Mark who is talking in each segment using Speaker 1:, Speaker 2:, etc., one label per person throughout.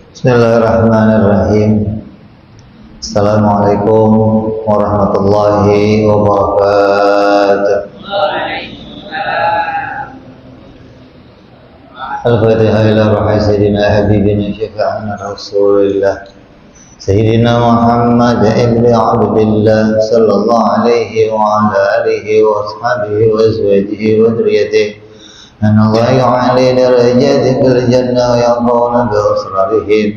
Speaker 1: Bismillahirrahmanirrahim. Assalamualaikum warahmatullahi wabarakatuh. Al-Fatihah ila ruhi Sayyidina Habibina Syafi'ina Rasulillah Sayyidina Muhammad ibn Abdillah sallallahu alaihi wa ala alihi wa ashabihi wa azwajihi wa dhurriyyatihi أن الله يعلي درجاتهم في الجنة ويرضون بأسرارهم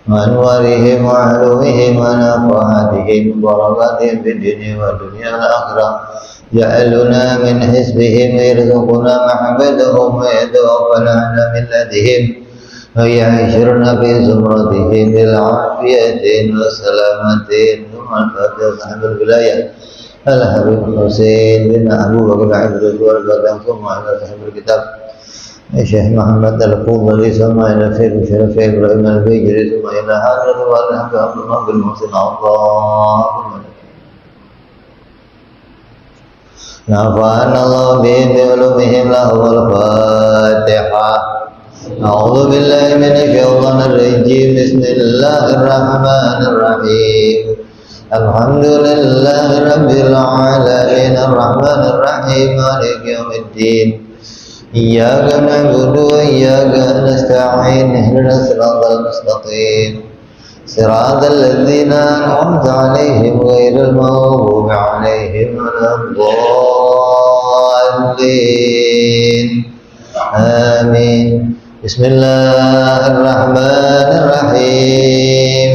Speaker 1: وأنوارهم وعلومهم ونفحاتهم وبركاتهم في الدنيا والدنيا والآخرة جعلنا من حزبهم ويرزقنا محبتهم ويتوفنا على ملتهم ويعيشرنا في زمرتهم بالعافية والسلامة ثم الفاتحة صاحب الولاية الحبيب الحسين بن أبو بكر عبد والبدن ثم على صاحب الكتاب الشيخ محمد الفضلي ثم إلى سيد شرف إبراهيم البيجري ثم إلى هذا والحمد لله بالمحسن اللهم نفعنا الله بهم بعلومهم له الفاتحة أعوذ بالله من الشيطان الرجيم بسم الله الرحمن الرحيم الحمد لله رب العالمين الرحمن الرحيم مالك يوم الدين إياك نعبد وإياك نستعين اهدنا الصراط المستقيم صراط الذين أنعمت عليهم غير المغضوب عليهم ولا الضالين آمين بسم الله الرحمن الرحيم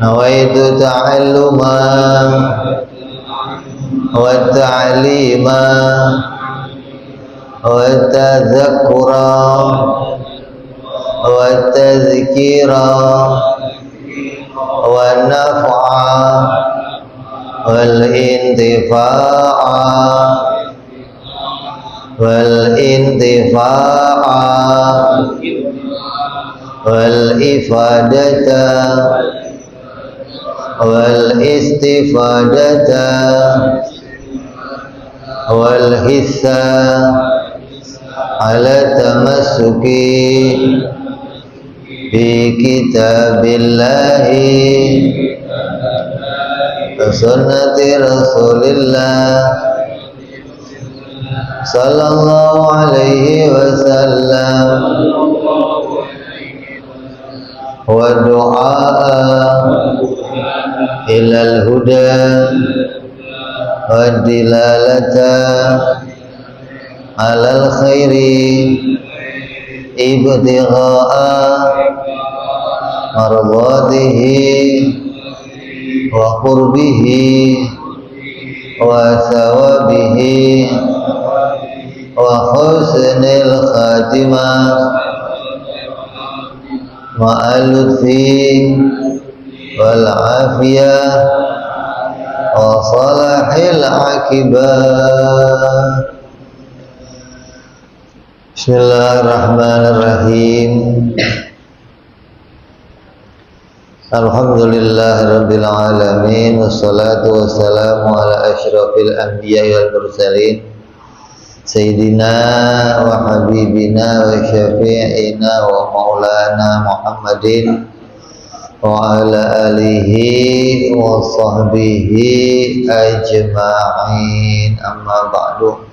Speaker 1: نويت تعلما والتعليما والتذكرا والتذكيرا والنفعا والانتفاعا والإفادة والاستفادة والحثة على التمسك بكتاب الله وسنة رسول الله صلى الله عليه وسلم والدعاء إلى الهدى والدلالة على الخير ابتغاء مرضاته وقربه وثوابه وحسن الخاتمة مع اللطف والعافية وصلاح العاقبة. Bismillahirrahmanirrahim. Alhamdulillahirabbil alamin wassalatu wassalamu ala asyrafil anbiya'i wal mursalin sayyidina wa habibina wa syafi'ina wa maulana Muhammadin wa ala alihi wa sahbihi ajma'in, amma ba'du.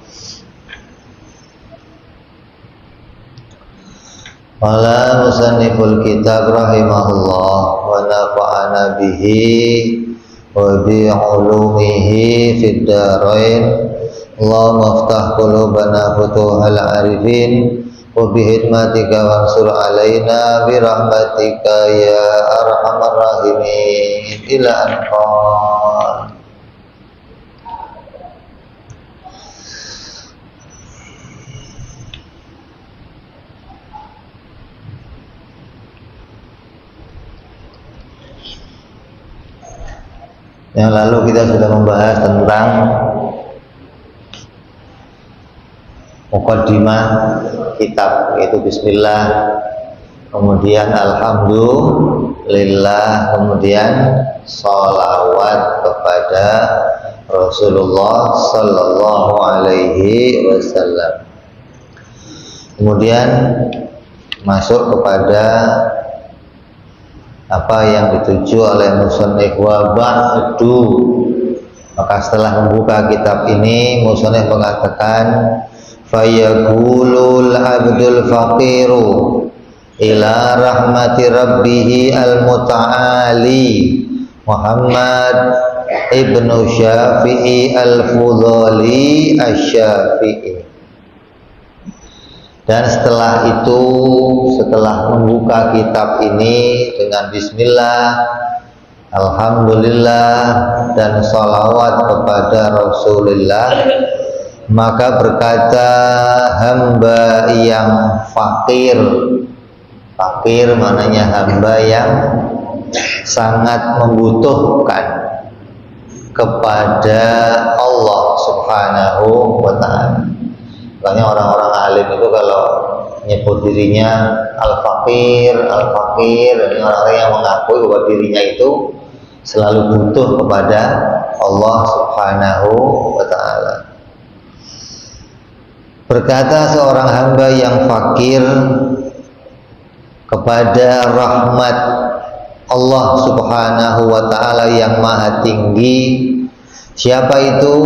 Speaker 1: Qala musanniful kitab rahimahullah wa nafa'ana bihi wa bi ulumihi fid darain. Allahumma aftah qulubana futuhal arifin wa bi hikmatika wansur alaina bi rahmatika ya arhamar rahimin ila anqal. Yang lalu kita sudah membahas tentang muqaddimah kitab, yaitu bismillah, kemudian alhamdulillah, kemudian sholawat kepada Rasulullah sallallahu alaihi wasallam. Kemudian masuk kepada apa yang dituju oleh musannif wa ba'du. Maka setelah membuka kitab ini, musannif mengatakan fayaqulul abdul faqiru ila rahmati rabbih al-muta'ali Muhammad ibnu Syafi'i al-Fudhali asy-Syafi'i. Dan setelah itu, setelah membuka kitab ini dengan bismillah, alhamdulillah, dan sholawat kepada Rasulullah, maka berkata hamba yang fakir. Fakir maknanya hamba yang sangat membutuhkan kepada Allah Subhanahu wa ta'ala. Makanya orang-orang alim itu kalau nyebut dirinya al-fakir, ini orang-orang yang mengakui bahwa dirinya itu selalu butuh kepada Allah Subhanahu wa ta'ala. Berkata seorang hamba yang fakir kepada rahmat Allah Subhanahu wa ta'ala yang maha tinggi. Siapa itu?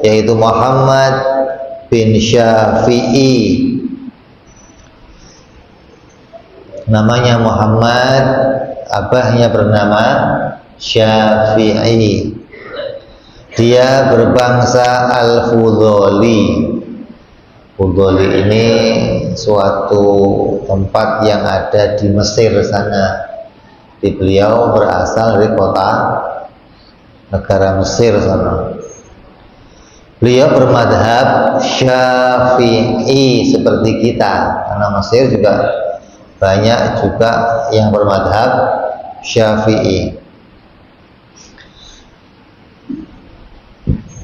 Speaker 1: Yaitu Muhammad bin Syafi'i. Namanya Muhammad, abahnya bernama Syafi'i. Dia berbangsa Al-Fudhali. Fudhali ini suatu tempat yang ada di Mesir sana. Beliau berasal dari kota negara Mesir sana. Beliau bermadhab Syafi'i seperti kita, karena Mesir juga banyak juga yang bermadhab Syafi'i.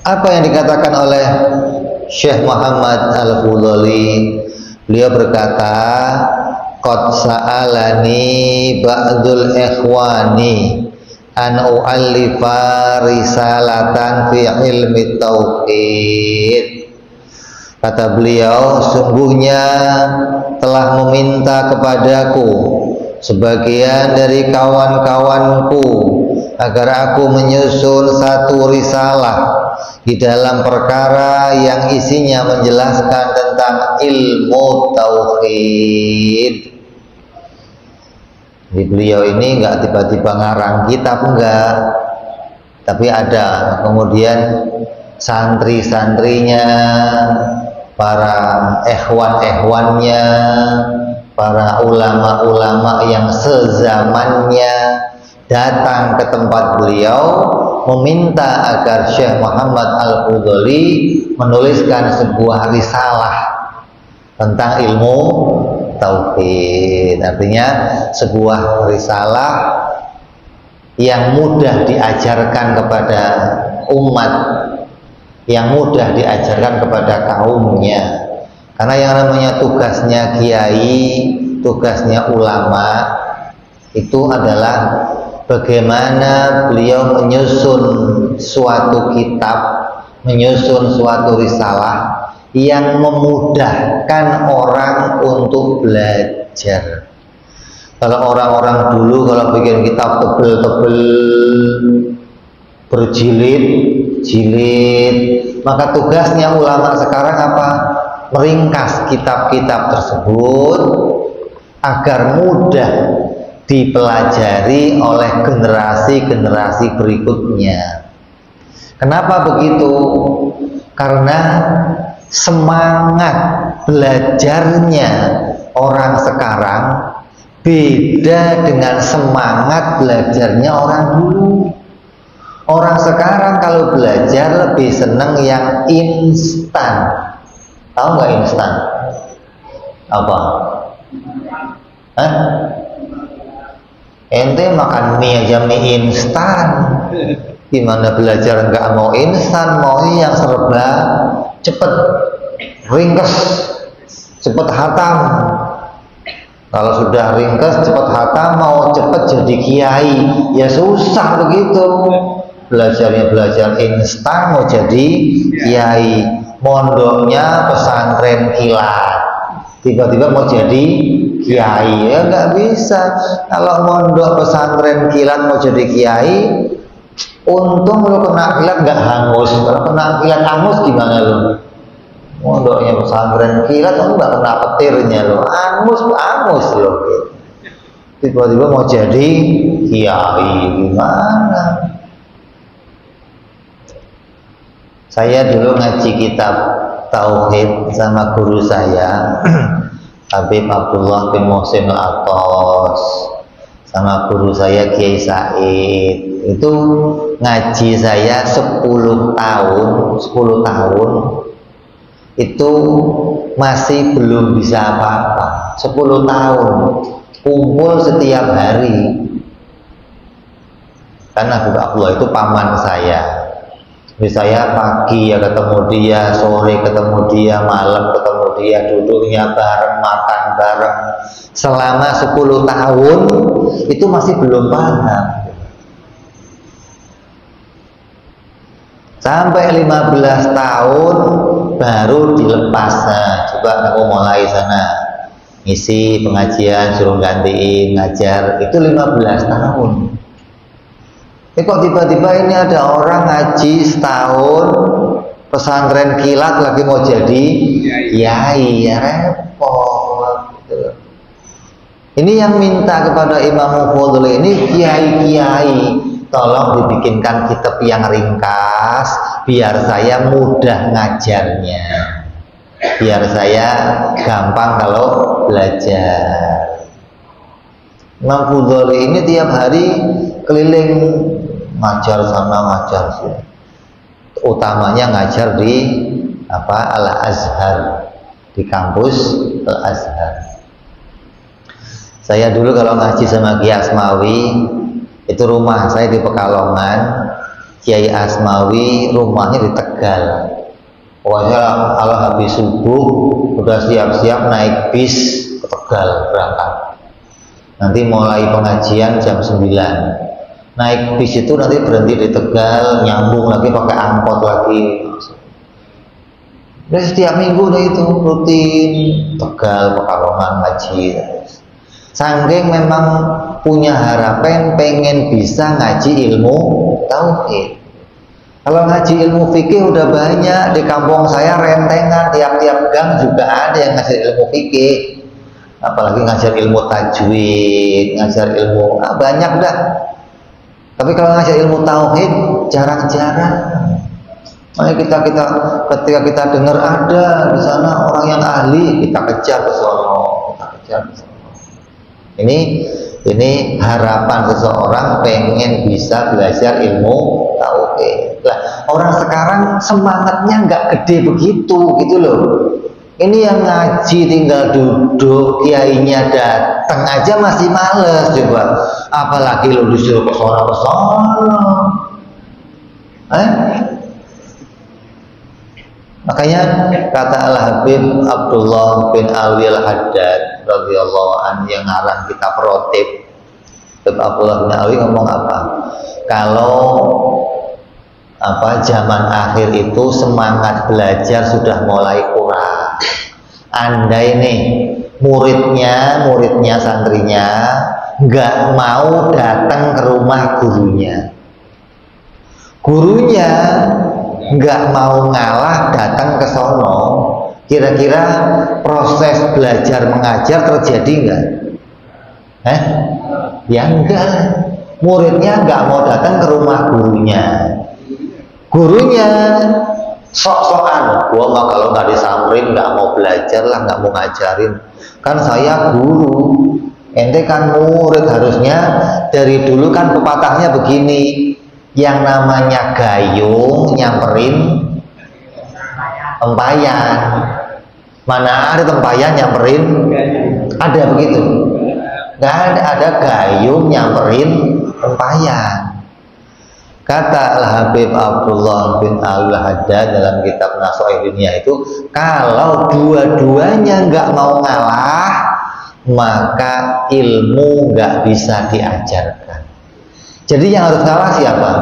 Speaker 1: Apa yang dikatakan oleh Syekh Muhammad Al-Fudhali? Beliau berkata, qad sa'alani ba'dul ikhwani an u'allifa risalatan fi ilmi tauhid. Kata beliau, sungguhnya telah meminta kepadaku sebagian dari kawan-kawanku agar aku menyusun satu risalah di dalam perkara yang isinya menjelaskan tentang ilmu tauhid. Jadi beliau ini enggak tiba-tiba ngarang kitab, enggak, tapi ada kemudian santri-santrinya, para ikhwan-ikhwannya, para ulama-ulama yang sezamannya datang ke tempat beliau meminta agar Syekh Muhammad Al-Fudhali menuliskan sebuah risalah tentang ilmu tauhid. Artinya sebuah risalah yang mudah diajarkan kepada umat, yang mudah diajarkan kepada kaumnya. Karena yang namanya tugasnya kiai, tugasnya ulama itu adalah bagaimana beliau menyusun suatu kitab, menyusun suatu risalah yang memudahkan orang untuk belajar. Kalau orang-orang dulu kalau bikin kitab tebel-tebel, berjilid-jilid, maka tugasnya ulama sekarang apa? Meringkas kitab-kitab tersebut agar mudah dipelajari oleh generasi-generasi berikutnya. Kenapa begitu? Karena semangat belajarnya orang sekarang beda dengan semangat belajarnya orang dulu. Orang sekarang kalau belajar lebih senang yang instan. Tahu nggak instan? Apa? Hah? Ente makan mie aja mie instan. Gimana belajar nggak mau instan, mau yang serba cepet, ringkes, cepet hatam. Kalau sudah ringkes, cepet hatam, mau cepet jadi kiai, ya susah begitu. Belajarnya belajar instan, mau jadi kiai, mondoknya pesantren kilat. tiba-tiba mau jadi kiai, ya nggak bisa. Kalau mondok pesantren kilat mau jadi kiai, untung lo kena kilat nggak hangus. Kalau kena kilat hangus gimana lo? Mondoknya pesantren kilat lo nggak kena petirnya lo, angus lo. Tiba-tiba mau jadi kiai, gimana? Saya dulu ngaji kitab Tauhid sama guru saya Habib Abdullah bin Muhsin Al-Atos, sama guru saya Kiai Said. Itu ngaji saya 10 tahun itu masih belum bisa apa-apa. 10 tahun kumpul setiap hari, karena Habib Abdullah itu paman saya. Jadi saya pagi ya ketemu dia, sore ketemu dia, malam ketemu dia, duduknya bareng, makan bareng. Selama 10 tahun itu masih belum paham. Sampai 15 tahun baru dilepas. Nah, coba kamu mulai sana ngisi pengajian, suruh gantiin, ngajar, itu 15 tahun. Kok tiba-tiba ini ada orang ngaji setahun pesantren kilat lagi mau jadi kiai, ya repot gitu. Ini yang minta kepada Imam Fadli ini, kiai-kiai tolong dibikinkan kitab yang ringkas biar saya mudah ngajarnya, biar saya gampang kalau belajar. Imam Fadli ini tiap hari keliling ngajar sana ngajar sini, utamanya ngajar di Al-Azhar, di kampus Al-Azhar. Saya dulu kalau ngaji sama Kiai Asmawi, itu rumah saya di Pekalongan, Kiai Asmawi rumahnya di Tegal. Pokoknya kalau habis subuh udah siap-siap naik bis ke Tegal berangkat. Nanti mulai pengajian jam 9. Naik bis itu nanti berhenti di Tegal, nyambung lagi pakai angkot lagi. Dan setiap minggu itu rutin Tegal, Pekalongan ngaji. Saking memang punya harapan pengen bisa ngaji ilmu tauhid. Kalau ngaji ilmu fikih udah banyak di kampung saya, rentengan tiap-tiap gang juga ada yang ngajar ilmu fikih. Apalagi ngajar ilmu tajwid, ngajar ilmu banyak dah. Tapi kalau ngajar ilmu tauhid jarang-jarang. Makanya ketika kita dengar ada di sana orang yang ahli, kita kejar ke sono, Ini harapan seseorang pengen bisa belajar ilmu tauhid. Lah, orang sekarang semangatnya nggak gede begitu, gitu loh. Ini yang ngaji tinggal duduk, kiainya datang aja masih males coba. Apalagi lo disuruh ke sono. Makanya kata Al-Habib Abdullah bin Alwi Al-Haddad radhiyallahu anhu yang ngarang kitab Rotib, Habib Abdullah bin Alwi ngomong apa? Kalau zaman akhir itu semangat belajar sudah mulai kurang. Andai nih muridnya santrinya nggak mau datang ke rumah gurunya nggak mau ngalah datang ke sono, kira-kira proses belajar mengajar terjadi nggak? Ya enggak. Muridnya nggak mau datang ke rumah gurunya sok-sokan, gua mah kalau nggak disamperin nggak mau belajar lah, nggak mau ngajarin. Kan saya guru, ente kan murid, harusnya dari dulu kan pepatahnya begini, yang namanya gayung nyamperin tempayan. Mana ada tempayan nyamperin? Ada begitu? Nggak ada gayung nyamperin tempayan. Kata Al-Habib Abdullah bin Al-Haddad dalam kitab Nasha'ih Dunia itu, kalau dua-duanya nggak mau ngalah, maka ilmu nggak bisa diajarkan. Jadi yang harus ngalah siapa?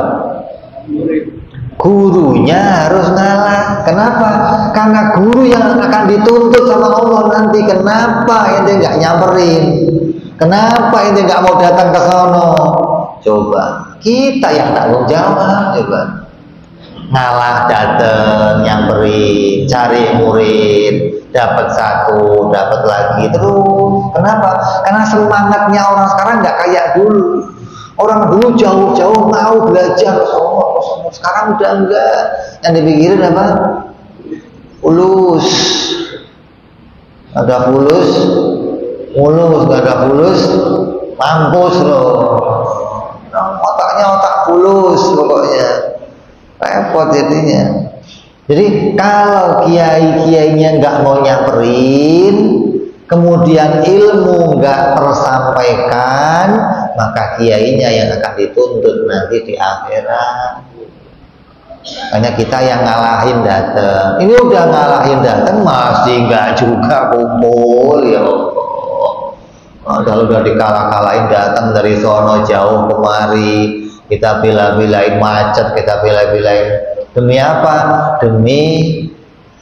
Speaker 1: gurunya harus ngalah. Kenapa? Karena guru yang akan dituntut sama Allah nanti. Kenapa ente nggak nyamperin? Kenapa ente nggak mau datang ke sono? Coba kita yang tanggung jawab. Coba ngalah, datang, nyamperin, cari murid, dapat satu, dapat lagi terus. Kenapa? Karena semangatnya orang sekarang nggak kayak dulu. Orang dulu jauh-jauh mau belajar ke sono. Sekarang udah enggak. Yang dipikirin apa? Fulus. Ada fulus, mulus. Gak ada fulus, mampus loh. Otaknya otak fulus pokoknya. Repot jadinya. Jadi kalau kiai-kiainya nggak mau nyamperin, kemudian ilmu nggak tersampaikan, maka kiainya yang akan dituntut nanti di akhirat. Hanya kita yang ngalahin datang. Ini udah ngalahin datang masih nggak juga kumpul ya Allah. Kalau udah dikalah-kalahin datang dari sono jauh kemari, kita bela-belain macet, kita bela-belain. Demi apa? Demi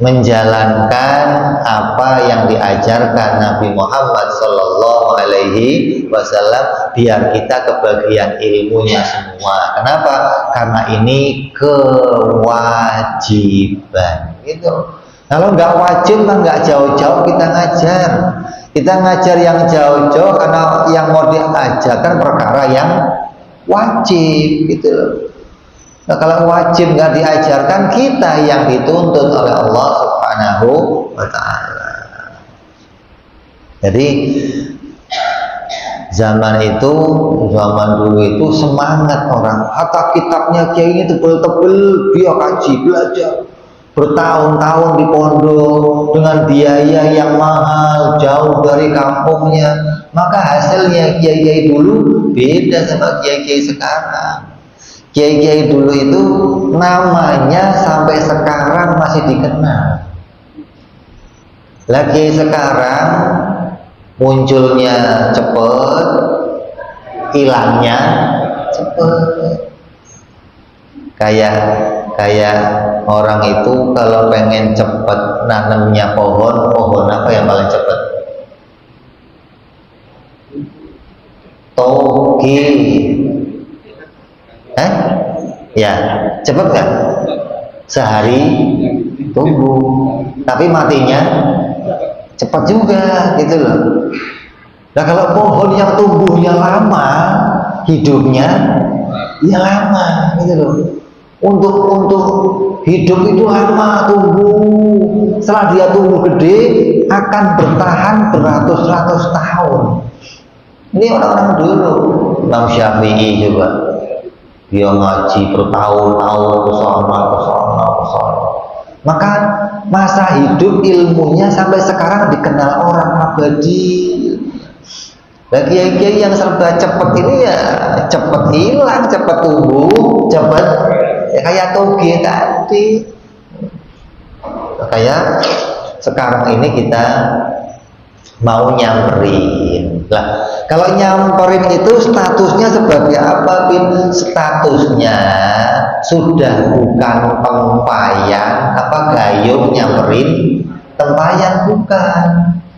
Speaker 1: menjalankan apa yang diajarkan Nabi Muhammad Sallallahu Alaihi Wasallam, biar kita kebagian ilmunya semua. Kenapa? Karena ini kewajiban. Gitu. Kalau nggak wajib, nggak jauh-jauh kita ngajar. Kita ngajar yang jauh-jauh karena yang mau diajarkan perkara yang wajib, gitu. Nah, kalau wajib nggak diajarkan, kita yang dituntut oleh Allah Subhanahu wa Ta'ala. Jadi zaman dulu itu semangat orang. Hatta kitabnya kiai ini tebel-tebel, dia kaji belajar bertahun-tahun di pondok dengan biaya yang mahal, jauh dari kampungnya. Maka hasilnya kiai-kiai dulu beda sama kiai-kiai sekarang. Kiai-kiai dulu itu namanya sampai sekarang masih dikenal. Lagi sekarang munculnya cepet, hilangnya cepet. Kayak orang itu kalau pengen cepet nanamnya pohon apa yang paling cepet? Toge. Ya, cepet kan? Sehari tumbuh, tapi matinya cepat juga, gitu loh. Nah, kalau pohon yang tumbuhnya lama, hidupnya ya lama, gitu loh. Untuk hidup itu lama tumbuh. Setelah dia tumbuh gede, akan bertahan beratus-ratus tahun. Ini orang-orang dulu. Imam Syafi'i juga, dia ngaji bertahun-tahun ke sana. Maka masa hidup ilmunya sampai sekarang dikenal orang abadi. Bagi kiai yang serba cepat ini ya cepat hilang, cepat tumbuh, cepat ya kayak toge tadi. Kayak sekarang ini kita mau nyamperin. Lah, kalau nyamperin itu statusnya sebagai apa, Bin? Statusnya sudah bukan tempayan, apa gayung nyamperin tempayan, bukan.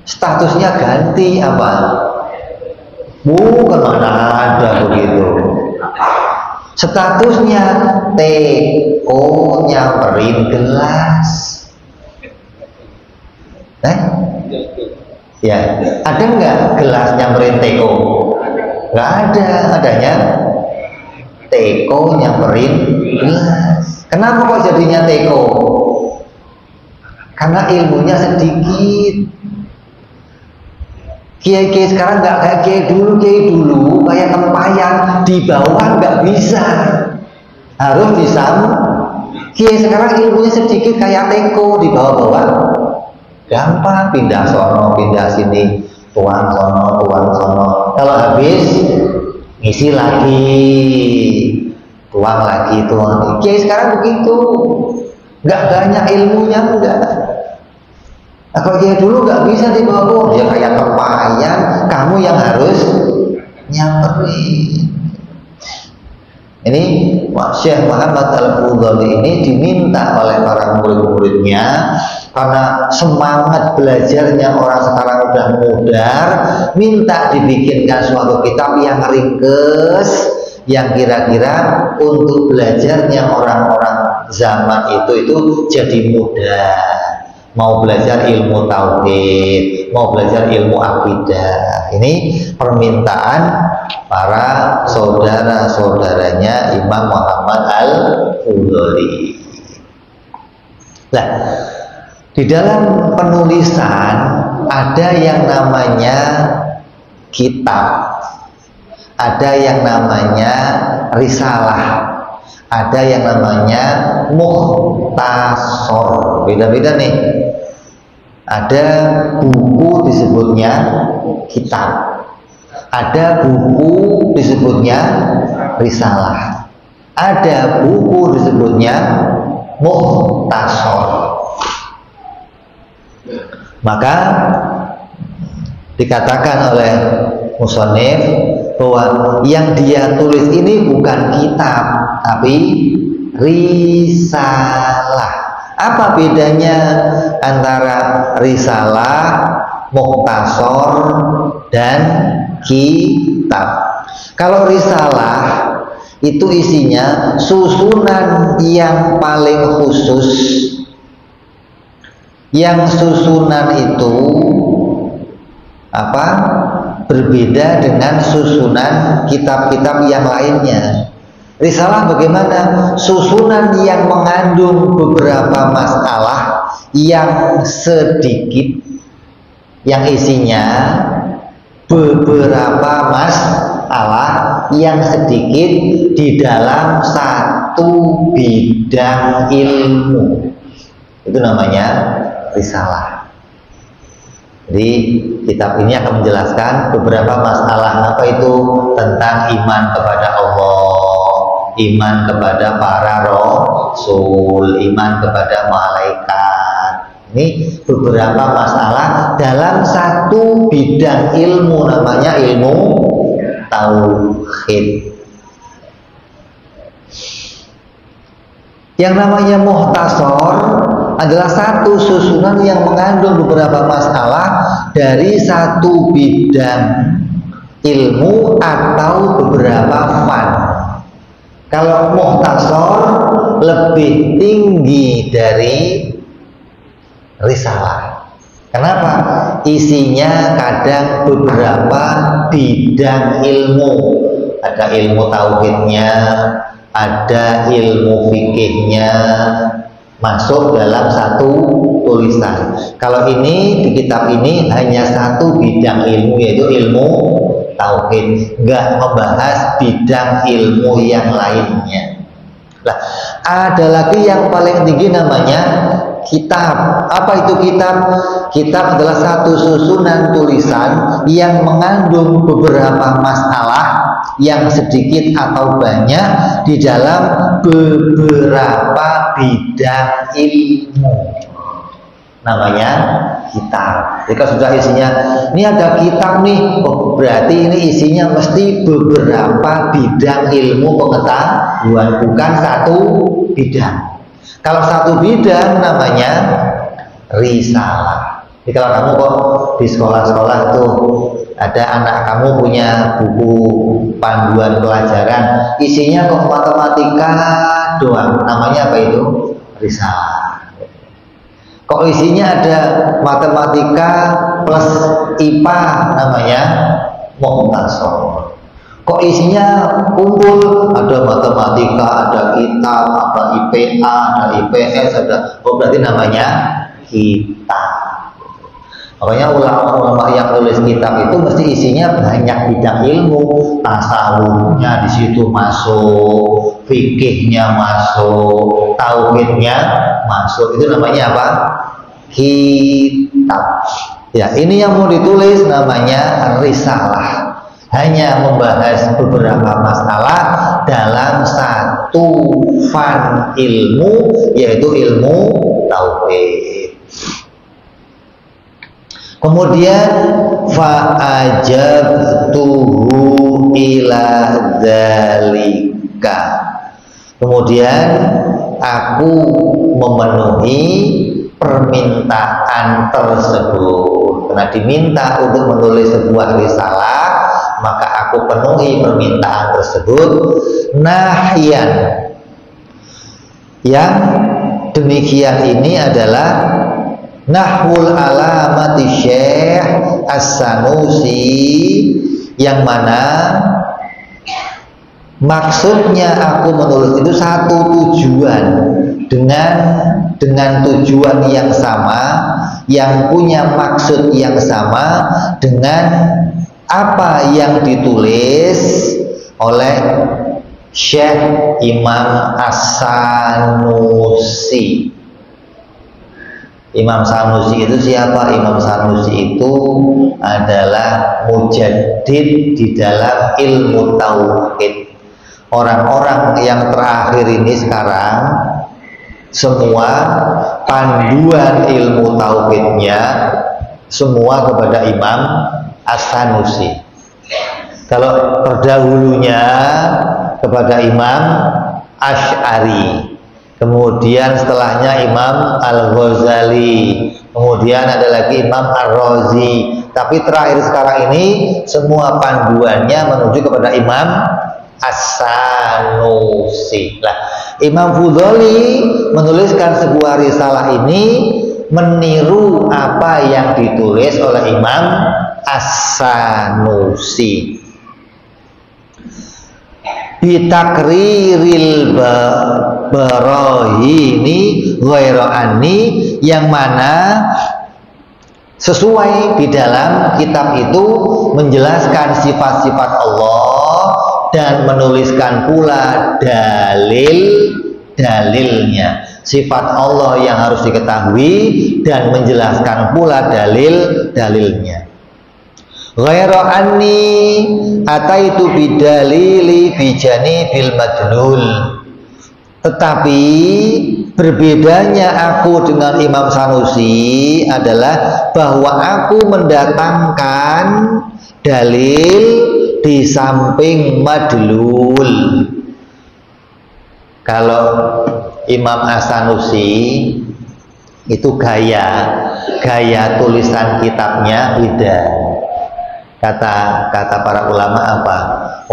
Speaker 1: Statusnya ganti apa? Bukan, mana ada begitu. Statusnya TO nyamperin gelas. Ya, ada nggak gelas nyamperin teko? Nggak ada, adanya teko nyamperin gelas. Kenapa kok jadinya teko? Karena ilmunya sedikit. Kiai-kiai sekarang nggak kayak kiai dulu kayak tempayan, di bawah nggak bisa, harus disam. Kiai sekarang ilmunya sedikit kayak teko, di bawah-bawah gampang, pindah sono, pindah sini, tuang sono. Kalau habis ngisi lagi, tuang lagi. Kiai sekarang begitu, nggak banyak ilmunya, enggak. Nah, kalau kiai dulu nggak bisa dibawa, ya kayak tempayan, kamu yang harus nyamperin. Ini Syekh Muhammad Al-Fudhali ini diminta oleh para murid-muridnya, karena semangat belajarnya orang sekarang udah mudar, minta dibikinkan suatu kitab yang ringkes, yang kira-kira untuk belajarnya orang-orang zaman itu jadi mudah. Mau belajar ilmu tauhid, mau belajar ilmu akidah. Ini permintaan para saudara-saudaranya Imam Muhammad Al-Fudhali. Nah, di dalam penulisan ada yang namanya kitab, ada yang namanya risalah, ada yang namanya mukhtasar. Beda-beda nih. Ada buku disebutnya kitab, ada buku disebutnya risalah, ada buku disebutnya mukhtasar. Maka dikatakan oleh musannif bahwa yang dia tulis ini bukan kitab tapi risalah. Apa bedanya antara risalah, mukhtasar, dan kitab? Kalau risalah itu isinya susunan yang paling khusus, yang susunan itu berbeda dengan susunan kitab-kitab yang lainnya. Risalah bagaimana? Susunan yang mengandung beberapa masalah yang sedikit, yang isinya beberapa masalah yang sedikit di dalam satu bidang ilmu. Itu namanya risalah. Jadi kitab ini akan menjelaskan beberapa masalah apa itu tentang iman kepada Allah, iman kepada para rasul, iman kepada malaikat. Ini beberapa masalah dalam satu bidang ilmu, namanya ilmu tauhid. Yang namanya mukhtasar adalah satu susunan yang mengandung beberapa masalah dari satu bidang ilmu atau beberapa fan. Kalau mukhtasar lebih tinggi dari risalah. Kenapa? Isinya kadang beberapa bidang ilmu. Ada ilmu tauhidnya, ada ilmu fikihnya, masuk dalam satu tulisan. Kalau ini di kitab ini hanya satu bidang ilmu, yaitu ilmu tauhid, nggak membahas bidang ilmu yang lainnya. Nah, ada lagi yang paling tinggi namanya kitab. Apa itu kitab? Kitab adalah satu susunan tulisan yang mengandung beberapa masalah yang sedikit atau banyak di dalam beberapa bidang ilmu. Namanya kitab. Jika sudah isinya, ini ada kitab nih, oh, berarti ini isinya mesti beberapa bidang ilmu pengetahuan, bukan satu bidang. Kalau satu bidang namanya risalah. Jadi kalau kamu kok di sekolah-sekolah tuh ada anak kamu punya buku panduan pelajaran, isinya kok matematika doang, namanya apa itu? Risalah. Kok isinya ada matematika plus IPA, namanya mukhtasar. Kok isinya kumpul, ada matematika, ada kitab, ada IPA, ada IPS, berarti namanya kitab. Makanya ulama-ulama yang tulis kitab itu mesti isinya banyak bidang ilmu, tasawufnya di situ masuk, fikihnya masuk, tauhidnya masuk. Itu namanya apa? Kitab. Ya, ini yang mau ditulis namanya risalah. Hanya membahas beberapa masalah dalam satu fan ilmu, yaitu ilmu tauhid. Kemudian fa'ajabtuhu ila dzalika, Kemudian aku memenuhi permintaan tersebut. Karena diminta untuk menulis sebuah risalah, maka aku penuhi permintaan tersebut. Nahyan, yang demikian ini adalah nahwul alamati Syekh As-Sanusi, yang mana maksudnya aku menulis itu satu tujuan, dengan tujuan yang sama, yang punya maksud yang sama dengan apa yang ditulis oleh Syekh Imam As-Sanusi. Imam Sanusi itu siapa? Imam Sanusi itu adalah mujaddid di dalam ilmu tauhid. Orang-orang yang terakhir ini sekarang semua panduan ilmu tauhidnya semua kepada Imam As-Sanusi. Kalau terdahulunya kepada Imam Asy'ari, kemudian setelahnya Imam Al-Ghazali, kemudian ada lagi Imam Ar-Razi, tapi terakhir sekarang ini semua panduannya menuju kepada Imam As-Sanusi. Nah, Imam Fudhali menuliskan sebuah risalah ini meniru apa yang ditulis oleh Imam As-Sanusi. Bitakriril barahini ghairu anni, yang mana sesuai di dalam kitab itu menjelaskan sifat-sifat Allah dan menuliskan pula dalil-dalilnya. Sifat Allah yang harus diketahui dan menjelaskan pula dalil-dalilnya. Ghairu anni ataitu bidalili bijani bil madlul. Tetapi berbedanya aku dengan Imam Sanusi adalah bahwa aku mendatangkan dalil di samping madlul. Kalau Imam As-Sanusi itu gaya tulisan kitabnya beda. Kata para ulama apa?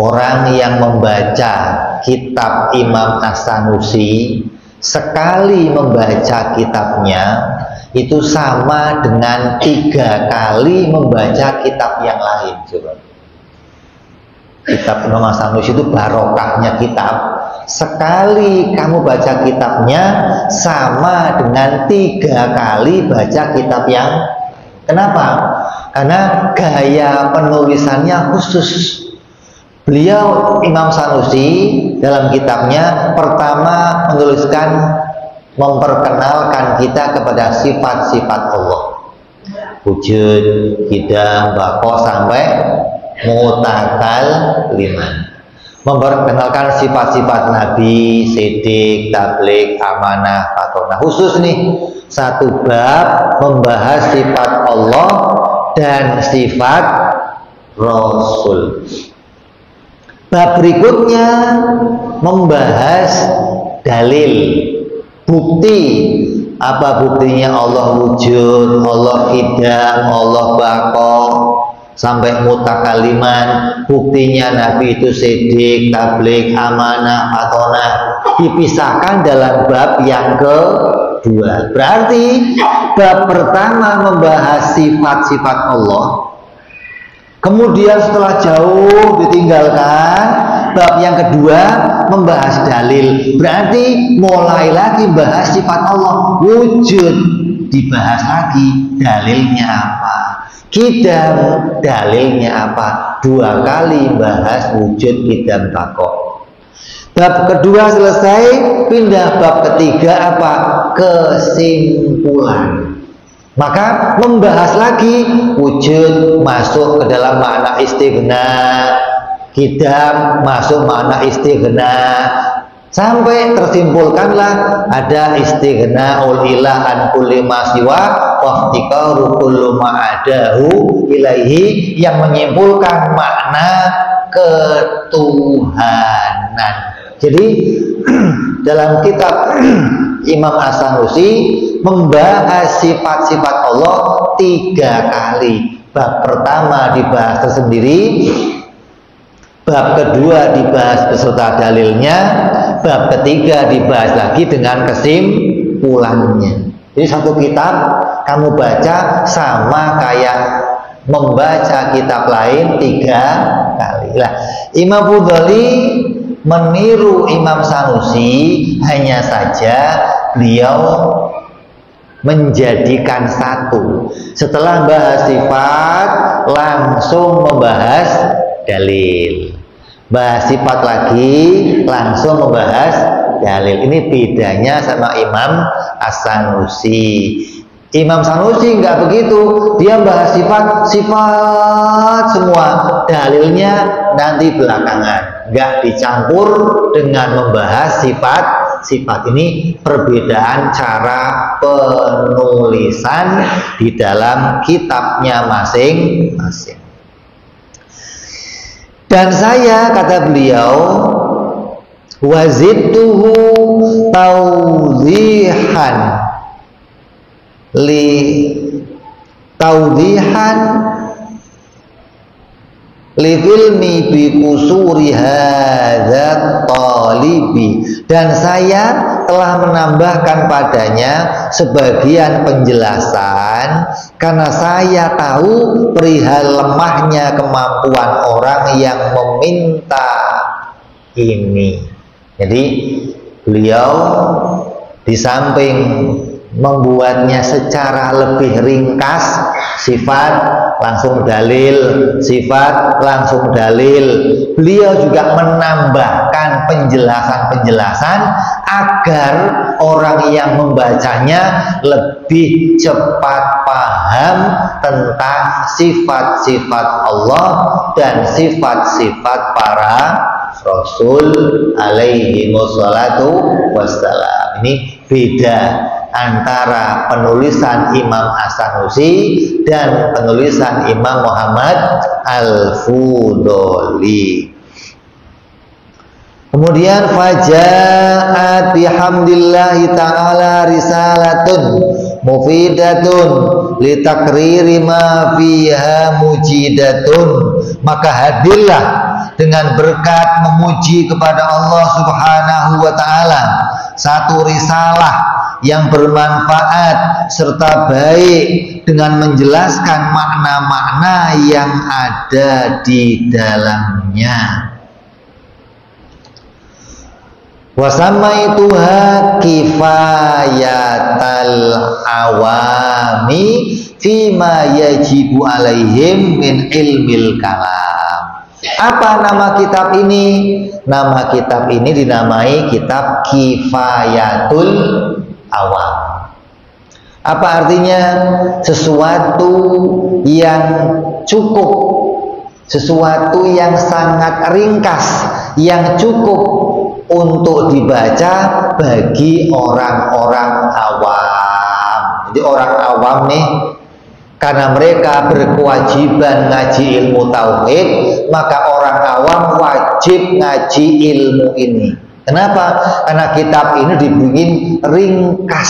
Speaker 1: Orang yang membaca kitab Imam As-Sanusi sekali membaca kitabnya itu sama dengan 3 kali membaca kitab yang lain. Coba. Kitab Imam As-Sanusi itu barokahnya kitab. Sekali kamu baca kitabnya sama dengan 3 kali baca kitab yang. Kenapa? Karena gaya penulisannya khusus. Beliau Imam Sanusi dalam kitabnya pertama memperkenalkan kita kepada sifat-sifat Allah. Wujud, qidam, baqa sampai mutakaliman. Memperkenalkan sifat-sifat Nabi, sidik, tabligh, amanah, fatonah. Khusus nih, satu bab membahas sifat Allah dan sifat Rasul. Bab berikutnya membahas dalil, bukti. Apa buktinya Allah wujud, Allah qidam, Allah baqa sampai mutakaliman. Buktinya Nabi itu sidik, tabligh, amanah, fatonah. Dipisahkan dalam bab yang kedua. Berarti bab pertama membahas sifat-sifat Allah. Kemudian setelah jauh ditinggalkan, bab yang kedua membahas dalil. Berarti mulai lagi bahas sifat Allah. Wujud dibahas lagi, dalilnya apa? Qidam, dalilnya apa? 2 kali bahas wujud, qidam, baqa. Bab kedua selesai, pindah bab ketiga apa? Kesimpulan. Maka membahas lagi wujud masuk ke dalam makna istighna, qidam masuk makna istighna, sampai tersimpulkanlah ada istighna'ul ilah an kulli ma siwa wa iftiqaru kullu ma adahu ilaihi, yang menyimpulkan makna ketuhanan. Jadi dalam kitab Imam As-Sanusi membahas sifat-sifat Allah 3 kali. Bab pertama dibahas tersendiri, bab kedua dibahas beserta dalilnya, bab ketiga dibahas lagi dengan kesimpulannya. Jadi satu kitab kamu baca sama kayak membaca kitab lain 3 kali. Lah, Imam Fudhali meniru Imam Sanusi, hanya saja beliau menjadikan satu. Setelah bahas sifat, langsung membahas dalil. Bahas sifat lagi, langsung membahas dalil. Ini bedanya sama Imam As-Sanusi. Imam Sanusi nggak begitu, dia bahas sifat semua, dalilnya nanti belakangan, nggak dicampur dengan membahas sifat. Ini perbedaan cara penulisan di dalam kitabnya masing-masing. Dan saya, kata beliau, wazidtuhu tawdihan li filmi bi kusuri hadzat talibi, dan saya telah menambahkan padanya sebagian penjelasan karena saya tahu perihal lemahnya kemampuan orang yang meminta ini. Jadi beliau di samping membuatnya secara lebih ringkas, sifat langsung dalil, sifat langsung dalil, beliau juga menambahkan penjelasan-penjelasan agar orang yang membacanya lebih cepat paham tentang sifat-sifat Allah dan sifat-sifat para Rasul alaihi wassalatu wassalam. Ini beda antara penulisan Imam As-Sanusi dan penulisan Imam Muhammad Al-Fudhali. Kemudian faja'at bihamdillahi ta'ala risalatun mufidatun litakriri ma fiha mujidatun, maka hadirlah dengan berkat memuji kepada Allah Subhanahu wa ta'ala satu risalah yang bermanfaat serta baik dengan menjelaskan makna-makna yang ada di dalamnya. Wasamaituha kifayatal awami fima yajibu alaihim min ilmil kalam. Apa nama kitab ini? Nama kitab ini dinamai kitab Kifayatul Awam. Apa artinya? Sesuatu yang cukup, sesuatu yang sangat ringkas, yang cukup untuk dibaca bagi orang-orang awam. Jadi orang awam nih, karena mereka berkewajiban ngaji ilmu tauhid, maka orang awam wajib ngaji ilmu ini. Kenapa? Karena kitab ini dibikin ringkas,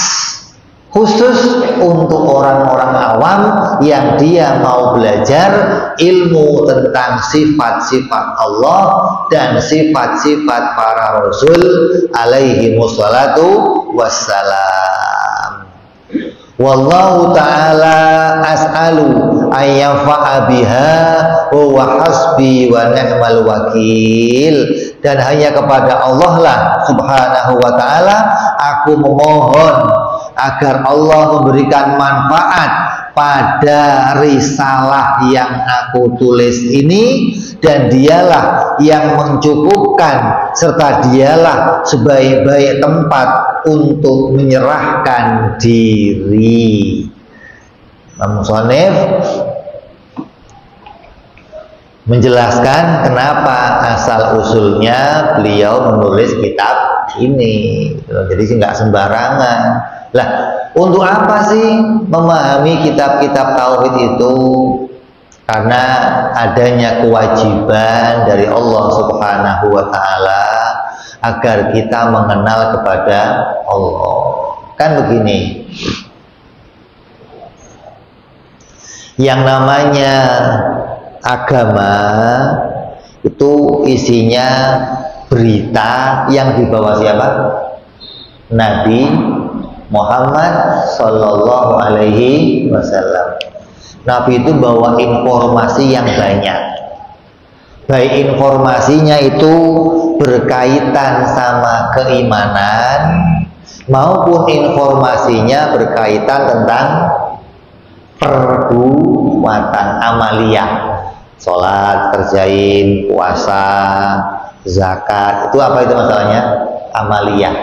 Speaker 1: khusus untuk orang-orang awam yang dia mau belajar ilmu tentang sifat-sifat Allah dan sifat-sifat para Rasul alaihi wassalatu wassalam. Wallahu ta'ala as'alu ayyafa'a biha wa hasbi wa ni'mal wakil. Dan hanya kepada Allah lah Subhanahu wa ta'ala aku memohon agar Allah memberikan manfaat pada risalah yang aku tulis ini, dan dialah yang mencukupkan serta dialah sebaik-baik tempat untuk menyerahkan diri. Imam Musannif menjelaskan kenapa asal usulnya beliau menulis kitab ini. Jadi nggak sembarangan. Lah, untuk apa sih memahami kitab-kitab tauhid itu? Karena adanya kewajiban dari Allah Subhanahu wa ta'ala agar kita mengenal kepada Allah. Kan begini, yang namanya agama itu isinya berita yang dibawa siapa? Nabi Muhammad Sallallahu Alaihi Wasallam. Nabi itu bawa informasi yang banyak, baik informasinya itu berkaitan sama keimanan maupun informasinya berkaitan tentang perbuatan amaliyah, sholat, kerjain, puasa, zakat, itu apa itu masalahnya? Amaliyah.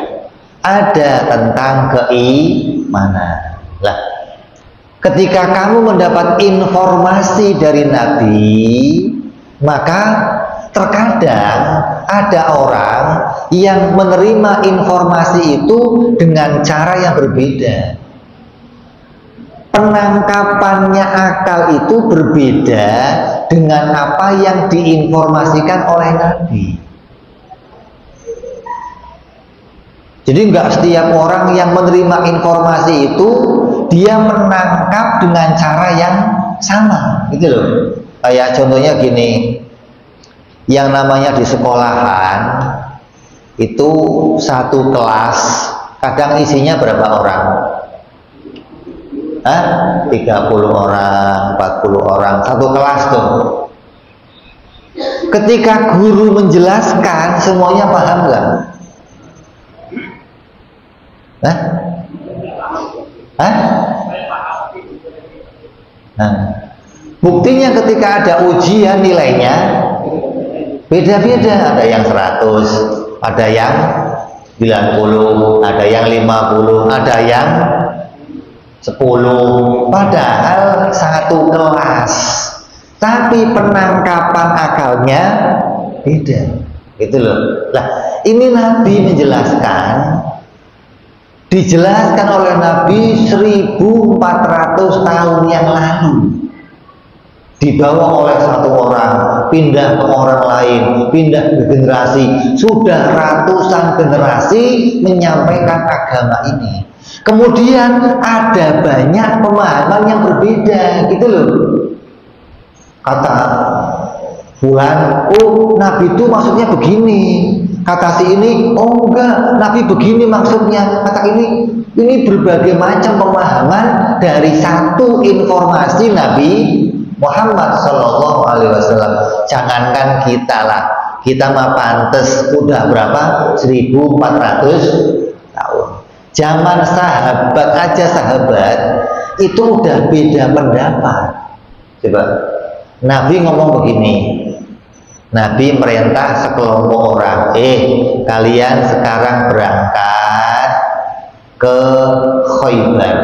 Speaker 1: Ada tentang keimanan. Lah, ketika kamu mendapat informasi dari Nabi, maka terkadang ada orang yang menerima informasi itu dengan cara yang berbeda. Penangkapannya akal itu berbeda dengan apa yang diinformasikan oleh Nabi. Jadi nggak setiap orang yang menerima informasi itu dia menangkap dengan cara yang sama, gitu loh. Kayak contohnya gini, yang namanya di sekolahan itu satu kelas kadang isinya berapa orang? 30 orang, 40 orang, satu kelas tuh. Ketika guru menjelaskan, semuanya paham nggak? Buktinya ketika ada ujian nilainya beda-beda, ada yang 100, ada yang 90, ada yang 50, ada yang 10, padahal satu kelas, tapi penangkapan akalnya beda, gitu loh. Lah, ini Nabi menjelaskan, dijelaskan oleh Nabi 1400 tahun yang lalu, dibawa oleh satu orang, pindah ke orang lain, pindah ke generasi, sudah ratusan generasi menyampaikan agama ini. Kemudian ada banyak pemahaman yang berbeda, gitu loh. Kata fulan, oh Nabi itu maksudnya begini. Kata si ini, oh enggak, Nabi begini maksudnya. Kata ini berbagai macam pemahaman dari satu informasi Nabi Muhammad Sallallahu Alaihi Wasallam. Jangankan kita lah, kita mah pantes udah berapa? 1400 tahun. Zaman sahabat aja, sahabat itu udah beda pendapat. Coba, Nabi ngomong begini, Nabi merintah sekelompok orang, kalian sekarang berangkat ke Khaybar.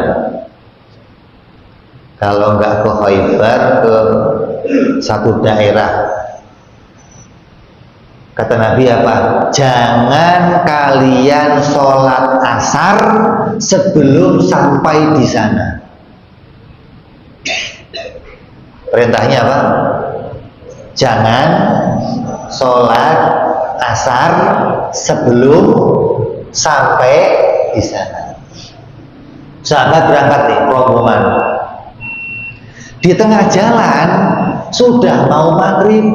Speaker 1: Kalau nggak ke Khaybar, ke satu daerah. Kata Nabi apa? Jangan kalian sholat asar sebelum sampai di sana. Perintahnya apa? Jangan sholat asar sebelum sampai di sana. Sahabat berangkat nih, rombongan. Di tengah jalan sudah mau maghrib.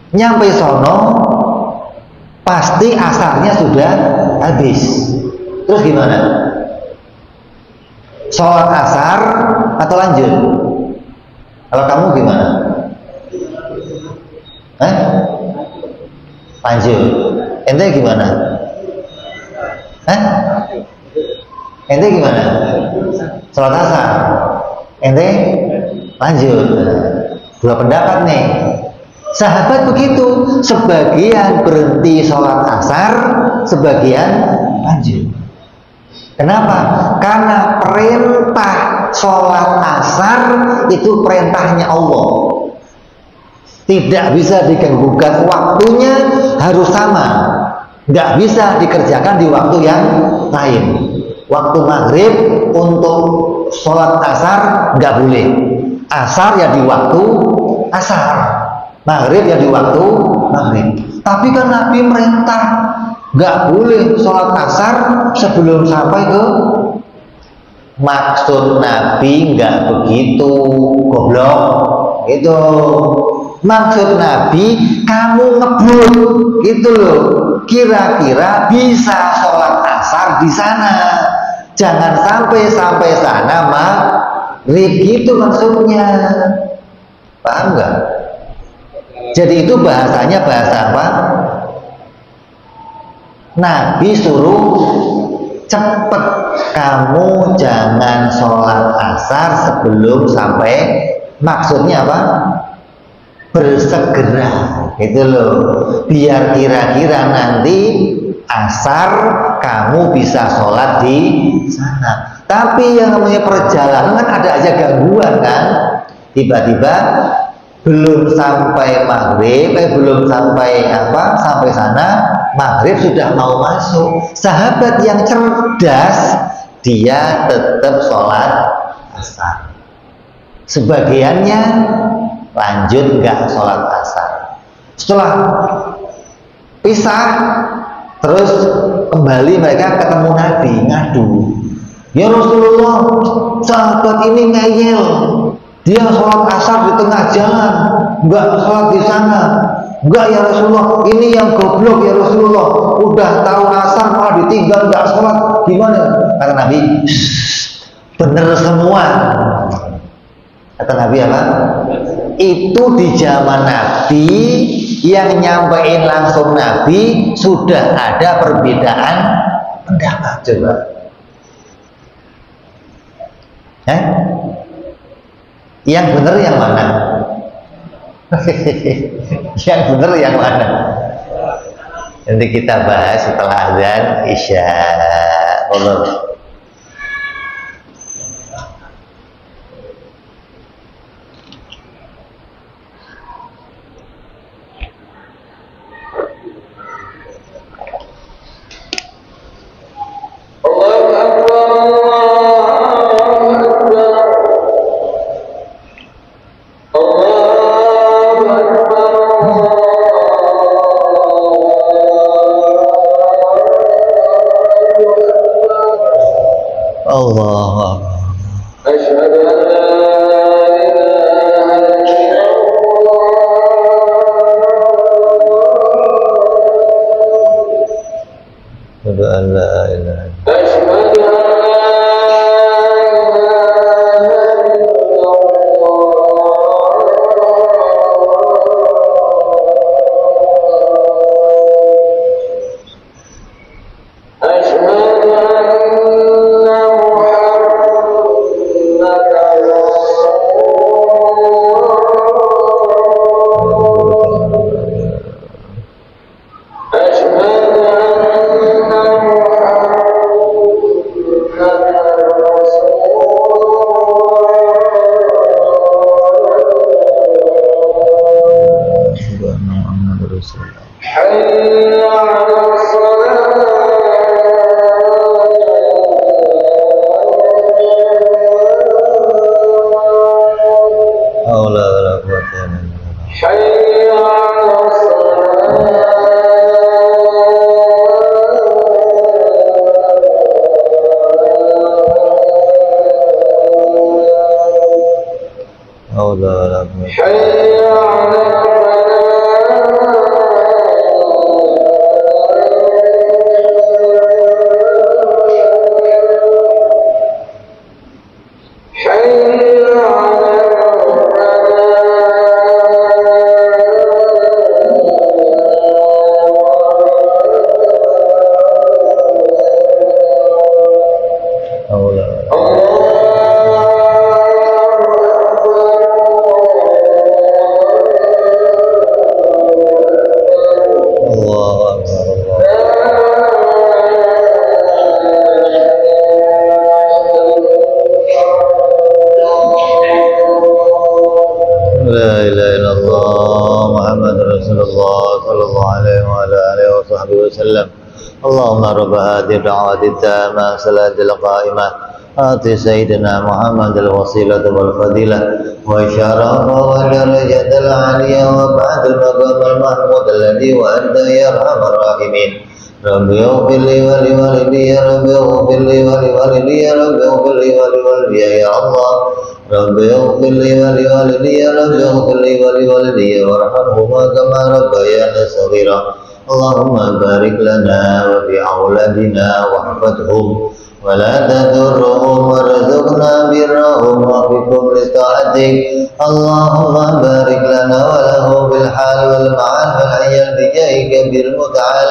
Speaker 1: Nyampe sono pasti asarnya sudah habis. Terus gimana? Sholat asar atau lanjut? Kalau kamu gimana? Lanjut. Ente gimana? Ente gimana? Sholat asar. Ente lanjut. Dua pendapat nih. Sahabat begitu, sebagian berhenti sholat asar, sebagian lanjut. Kenapa? Karena perintah sholat asar itu perintahnya Allah, tidak bisa diganggukan, waktunya harus sama, nggak bisa dikerjakan di waktu yang lain. Waktu maghrib untuk sholat asar nggak boleh, asar ya di waktu asar, maghrib ya di waktu maghrib. Tapi kan Nabi merintah nggak boleh sholat asar sebelum sampai ke. Maksud Nabi nggak begitu, goblok. Itu maksud Nabi, kamu ngebut gitu loh. Kira-kira bisa sholat asar di sana. Jangan sampai sana maghrib, gitu maksudnya. Paham nggak? Jadi itu bahasanya bahasa apa? Nabi suruh cepet, kamu jangan sholat asar sebelum sampai, maksudnya apa? Bersegera gitu loh, biar kira-kira nanti asar kamu bisa sholat di sana. Tapi yang namanya perjalanan kan ada aja gangguan kan, tiba-tiba belum sampai maghrib, belum sampai sampai sana maghrib sudah mau masuk. Sahabat yang cerdas dia tetap sholat asar, sebagiannya lanjut nggak sholat asar. Setelah pisah terus kembali mereka ketemu Nabi, ngadu, ya Rasulullah, sahabat ini ngeyel, dia sholat asar di tengah jalan, nggak sholat di sana. Enggak ya Rasulullah, ini yang goblok ya Rasulullah, udah tahu asar malah ditinggal nggak sholat, gimana? Kata Nabi, bener semua. Kata Nabi apa? Itu di zaman Nabi, yang nyampein langsung Nabi sudah ada perbedaan pendapat. Coba yang bener yang mana? Yang bener yang mana? Nanti kita bahas setelah azan Isya. Allah. اللهم رب هذه الدعوات التامة صلاة القائمة آت سيدنا محمد الوسيلة والفضيلة وشرف ودرجة العالية وبعد المقام المحمود الذي وأنت يا أرحم الراحمين رب اغفر لي ولوالدي رب اغفر لي ولوالدي رب اغفر لي ولوالدي يا الله رب اغفر لي ولوالدي رب اغفر لي ولوالدي وارحمهما كما ربياني صغيرا اللهم بارك لنا وفي أولادنا واحفظهم ولا تضرهم وارزقنا برهم وفي كل طاعتك اللهم بارك لنا وله بالحال والمعال والعيال بجاهك بالمتعال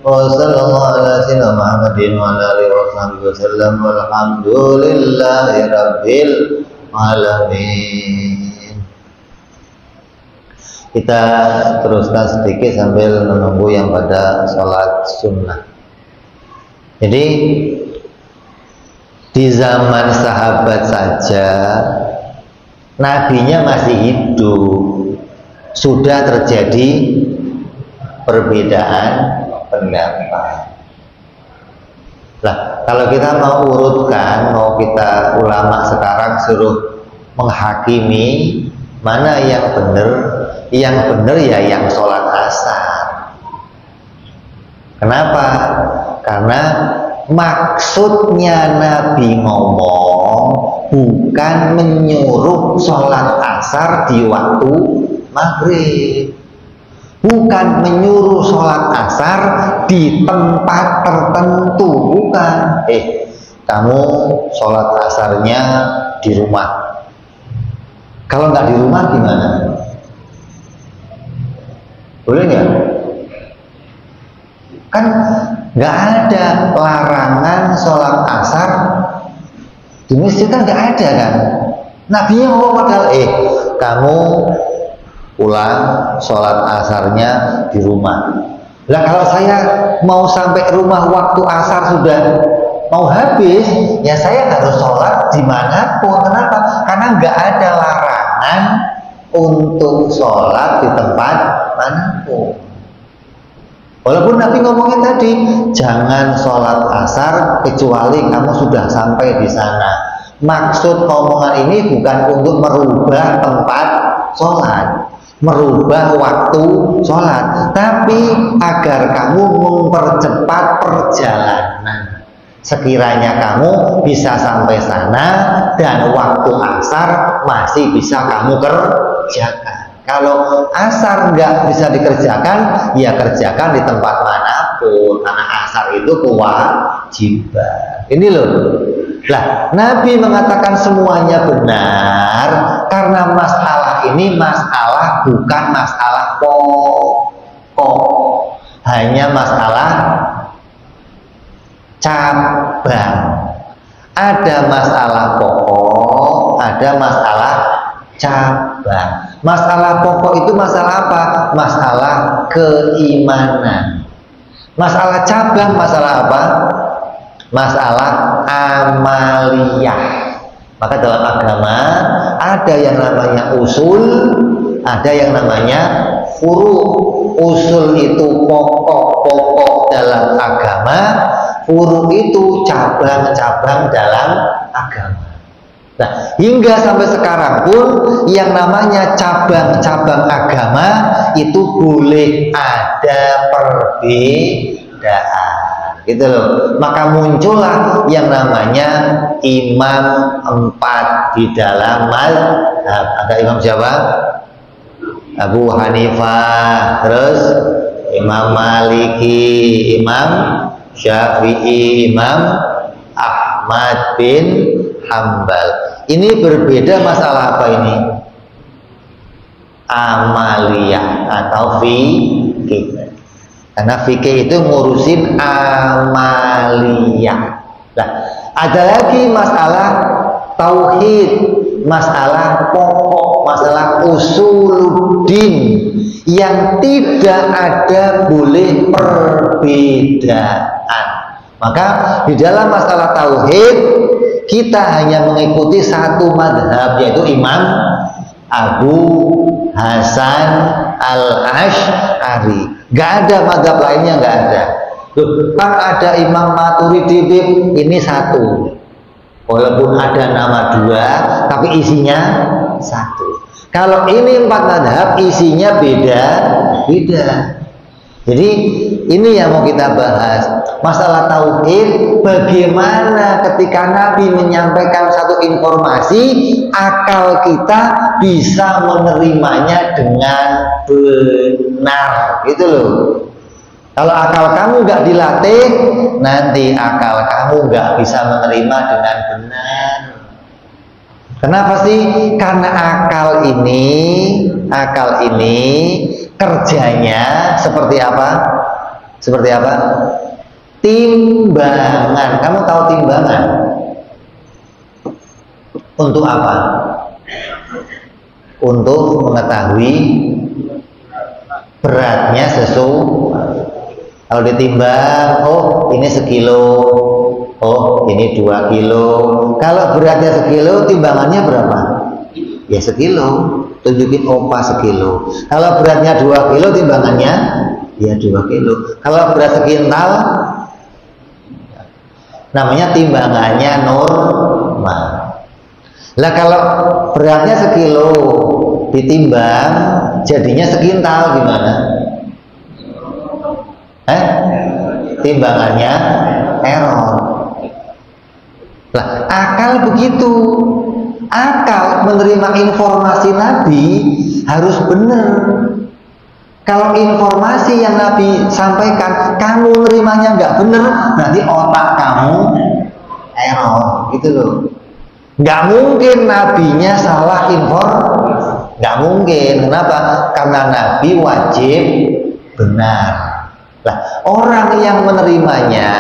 Speaker 1: وصلى الله على سيدنا محمد وعلى آله وصحبه وسلم والحمد لله رب العالمين. Kita teruskan sedikit sambil menunggu yang pada sholat sunnah. Jadi di zaman sahabat saja nabinya masih hidup sudah terjadi perbedaan pendapat. Nah, kalau kita mau urutkan, mau kita ulama sekarang suruh menghakimi mana yang benar ya yang sholat asar. Kenapa? Karena maksudnya Nabi ngomong bukan menyuruh sholat asar di waktu maghrib, bukan menyuruh sholat asar di tempat tertentu, bukan. Kamu sholat asarnya di rumah. Kalau nggak di rumah gimana? Boleh nggak? Kan nggak ada larangan sholat asar di masjid, kan nggak ada kan? Nabinya ngomong padahal kamu pulang sholat asarnya di rumah. Lah kalau saya mau sampai rumah waktu asar sudah mau habis, ya saya harus sholat dimanapun. Kenapa? Karena nggak ada larangan untuk sholat di tempat manapun. Walaupun Nabi ngomongin tadi jangan sholat asar kecuali kamu sudah sampai di sana. Maksud omongan ini bukan untuk merubah tempat sholat, merubah waktu sholat, tapi agar kamu mempercepat perjalanan. Sekiranya kamu bisa sampai sana dan waktu asar masih bisa kamu kerjakan. Kalau asar nggak bisa dikerjakan, ya kerjakan di tempat manapun, karena asar itu kewajiban. Ini loh. Lah, Nabi mengatakan semuanya benar karena masalah ini masalah bukan masalah pokok, hanya masalah cabang. Ada masalah pokok, ada masalah cabang. Masalah pokok itu masalah apa? Masalah keimanan. Masalah cabang masalah apa? Masalah amaliyah. Maka dalam agama ada yang namanya usul, ada yang namanya furu. Usul itu pokok-pokok dalam agama, furu itu cabang-cabang dalam agama. Nah, hingga sampai sekarang pun yang namanya cabang-cabang agama itu boleh ada perbedaan, gitu loh. Maka muncullah yang namanya imam 4 di dalam mazhab. Ada imam siapa? Abu Hanifah, terus Imam Maliki, Imam Syafi'i, Imam Ahmad bin Hambal. Ini berbeda masalah apa ini? Amaliyah atau fikih. Karena fikih itu ngurusin amaliyah. Nah, ada lagi masalah tauhid, masalah pokok, masalah usuluddin yang tidak ada boleh perbedaan. Maka di dalam masalah tauhid kita hanya mengikuti satu madhab, yaitu Imam Abu Hasan Al-Asy'ari. Gak ada madhab lainnya, gak ada. Kan ada Imam Maturidi, ini satu. Walaupun ada nama dua, tapi isinya satu. Kalau ini 4 madhab isinya beda. Jadi ini yang mau kita bahas, masalah tauhid. Bagaimana ketika Nabi menyampaikan satu informasi, akal kita bisa menerimanya dengan benar, gitu loh. Kalau akal kamu nggak dilatih, nanti akal kamu nggak bisa menerima dengan benar. Kenapa sih? Karena akal ini kerjanya seperti apa? Seperti apa? Timbangan. Kamu tahu timbangan? Untuk apa? Untuk mengetahui beratnya sesuatu. Kalau ditimbang, oh ini sekilo, oh ini 2 kilo. Kalau beratnya sekilo, timbangannya berapa? Ya sekilo. Tunjukin opa sekilo. Kalau beratnya 2 kilo, timbangannya ya 2 kilo. Kalau berat sekintal, namanya timbangannya normal. Lah kalau beratnya sekilo ditimbang jadinya sekintal, gimana? Timbangannya error. Lah akal begitu. Akal menerima informasi Nabi harus benar. Kalau informasi yang Nabi sampaikan kamu nerimanya nggak benar, berarti otak kamu error, gitu loh. Nggak mungkin nabinya salah informasi, nggak mungkin. Kenapa? Karena Nabi wajib benar. Lah, orang yang menerimanya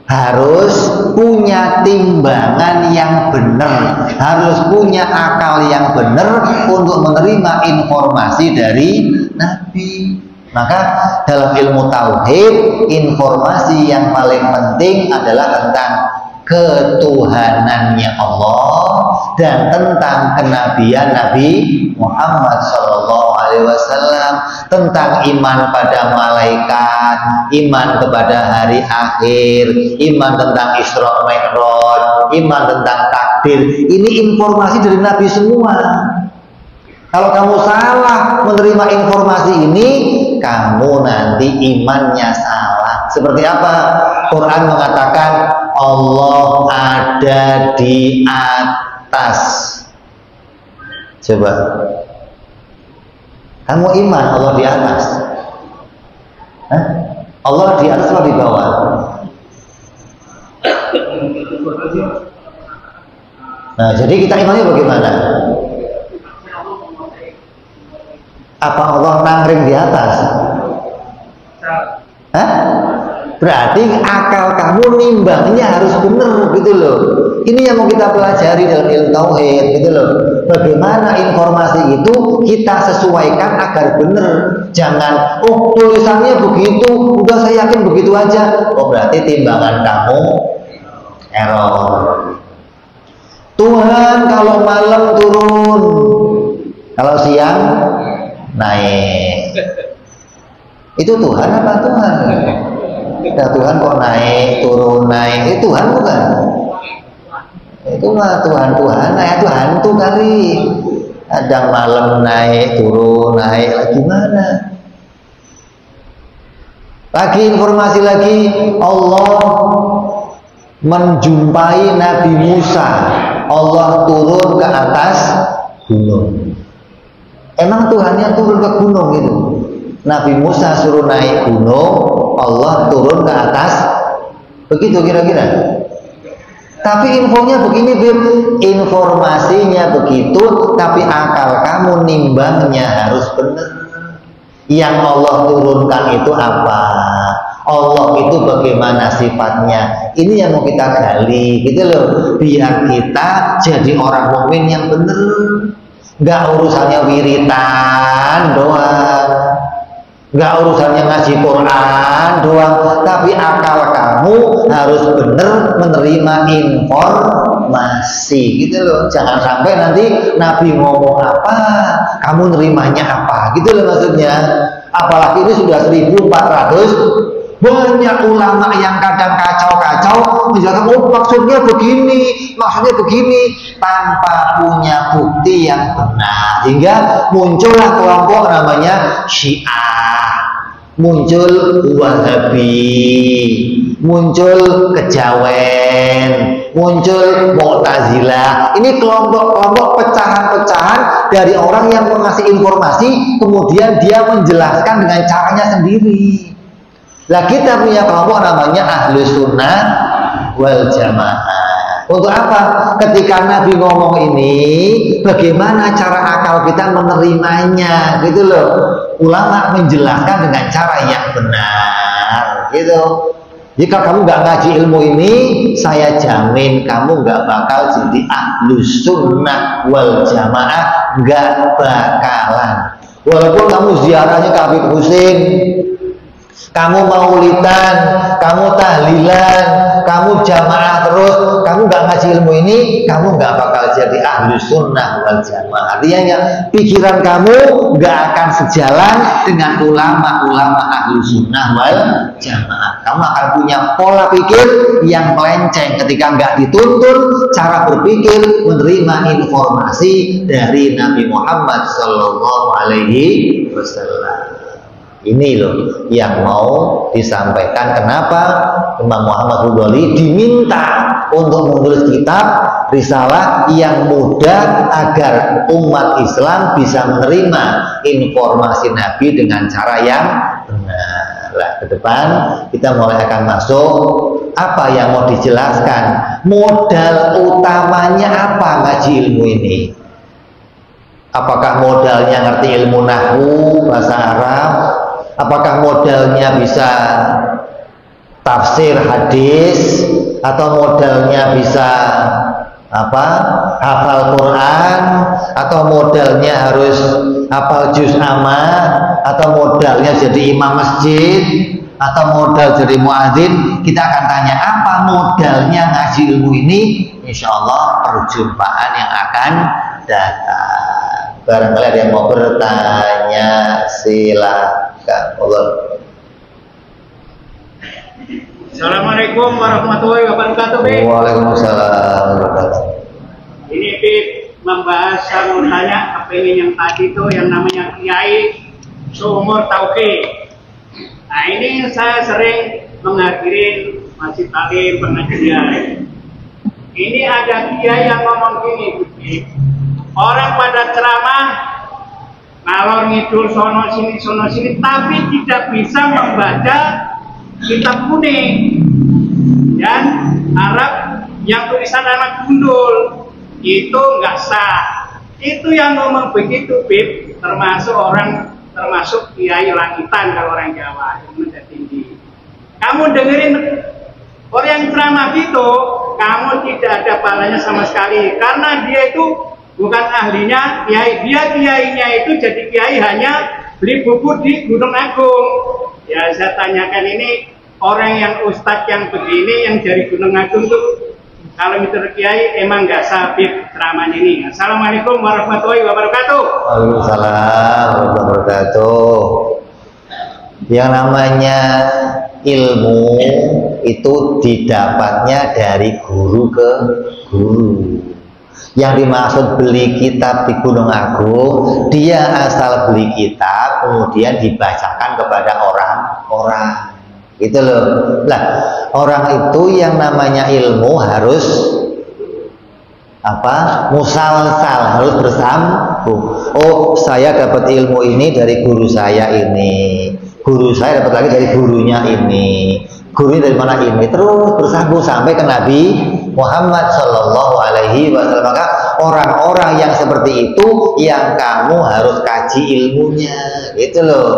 Speaker 1: harus punya timbangan yang benar, harus punya akal yang benar untuk menerima informasi dari Nabi. Maka dalam ilmu tauhid, informasi yang paling penting adalah tentang ketuhanannya Allah dan tentang kenabian Nabi Muhammad SAW, tentang iman pada malaikat, iman kepada hari akhir, iman tentang Isra Mi'raj, iman tentang takdir. Ini informasi dari Nabi semua. Kalau kamu salah menerima informasi ini, kamu nanti imannya salah. Seperti apa? Quran mengatakan Allah ada di atas. Coba, kamu iman Allah di atas? Allah di atas atau di bawah? Nah, jadi kita imannya bagaimana? Apa Allah nangring di atas? Berarti akal kamu nimbangnya harus benar, gitu loh. Ini yang mau kita pelajari dalam ilmu tauhid, gitu loh. Bagaimana informasi itu kita sesuaikan agar benar. Jangan, oh tulisannya begitu, udah saya yakin begitu aja. Oh berarti timbangan kamu error. Tuhan kalau malam turun, kalau siang naik. Itu Tuhan apa Tuhan? Nah, Tuhan kok naik, turun, naik. Itu Tuhan bukan? Itu mah Tuhan-Tuhan, itu hantu kali. Kadang malam naik, turun, naik. Gimana? Lagi informasi lagi, Allah menjumpai Nabi Musa. Allah turun ke atas gunung. Emang Tuhannya turun ke gunung gitu? Nabi Musa suruh naik gunung, Allah turun ke atas, begitu kira-kira. Tapi infonya begini, Bib. Informasinya begitu, tapi akal kamu nimbangnya harus benar. Yang Allah turunkan itu apa? Allah itu bagaimana sifatnya? Ini yang mau kita gali, gitu loh. Biar kita jadi orang mukmin yang benar. Nggak urusannya wiritan doang, nggak urusannya ngaji Quran doang, tapi akal kamu harus benar menerima informasi, gitu loh. Jangan sampai nanti Nabi ngomong apa, kamu nerimanya apa, gitu loh maksudnya. Apalagi ini sudah 1400 Banyak ulama yang kadang kacau-kacau menjelaskan, oh maksudnya begini, tanpa punya bukti yang benar, hingga muncullah kelompok namanya Syiah, muncul Wahabi, muncul Kejawen, muncul Mu'tazilah. Ini kelompok-kelompok pecahan-pecahan dari orang yang mengasih informasi, kemudian dia menjelaskan dengan caranya sendiri. Lah kita punya kelompok namanya Ahlus Sunnah wal Jamaah. Untuk apa? Ketika Nabi ngomong ini, bagaimana cara akal kita menerimanya, gitu loh. Ulama menjelaskan dengan cara yang benar, gitu. Jika kamu nggak ngaji ilmu ini, saya jamin kamu nggak bakal jadi Ahlus Sunnah wal Jamaah, nggak bakalan. Walaupun kamu ziarahnya ke Habib Husin, kamu maulidan, kamu tahlilan, kamu jamaah terus, kamu nggak ngaji ilmu ini, kamu nggak bakal jadi Ahlus Sunnah wal Jamaah. Artinya pikiran kamu nggak akan sejalan dengan ulama-ulama Ahlus Sunnah wal Jamaah. Kamu akan punya pola pikir yang melenceng ketika nggak dituntun cara berpikir menerima informasi dari Nabi Muhammad Sallallahu Alaihi Wasallam. Ini loh yang mau disampaikan. Kenapa Imam Muhammad Hudholi diminta untuk menulis kitab risalah yang mudah agar umat Islam bisa menerima informasi Nabi dengan cara yang benar. Lah, ke depan kita mulai akan masuk apa yang mau dijelaskan. Modal utamanya apa ngaji ilmu ini? Apakah modalnya ngerti ilmu nahwu, bahasa Arab? Apakah modalnya bisa tafsir hadis, atau modalnya bisa hafal Quran, atau modalnya harus hafal juz amma, atau modalnya jadi imam masjid, atau modal jadi muadzin? Kita akan tanya apa modalnya ngaji ilmu ini. Insya Allah perjumpaan yang akan datang. Barangkali ada yang mau bertanya, silakan. Allah.
Speaker 2: Assalamualaikum warahmatullahi wabarakatuh.
Speaker 1: Waalaikumsalam warahmatullahi.
Speaker 2: Ini Bib membahas, saya mau tanya kepengen yang tadi itu yang namanya Kiai seumur tauhid. Nah ini saya sering menghadiri masjid taklim pengajian. Ini ada kiai yang ngomong gini, Bib. Orang pada ceramah ngalor ngidul sono sini, tapi tidak bisa membaca kitab kuning dan Arab yang tulisan anak gundul, itu nggak sah. Itu yang ngomong begitu, Bib, termasuk kiai langitan kalau orang Jawa yang menjadi tinggi. Kamu dengerin orang yang ceramah gitu, kamu tidak ada pahalanya sama sekali, karena dia itu bukan ahlinya kiai. Dia kiainya itu jadi kiai hanya beli buku di Gunung Agung. Ya saya tanyakan, ini orang yang ustadz yang begini yang dari Gunung Agung tuh kalau misalnya kiai emang nggak sabit ceramahnya ini. Assalamualaikum warahmatullahi wabarakatuh.
Speaker 1: Waalaikumsalam warahmatullahi wabarakatuh. Yang namanya ilmu itu didapatnya dari guru ke guru. Yang dimaksud beli kitab di Gunung Agung, dia asal beli kitab kemudian dibacakan kepada orang-orang, gitu loh. Lah, orang itu yang namanya ilmu harus musalsal, harus bersambung. Oh, saya dapat ilmu ini dari guru saya ini, guru saya dapat lagi dari gurunya ini, gurunya dari mana ini, terus bersambung sampai ke Nabi Muhammad Sallallahu Alaihi Wasallam. Maka orang-orang yang seperti itu yang kamu harus kaji ilmunya, gitu loh.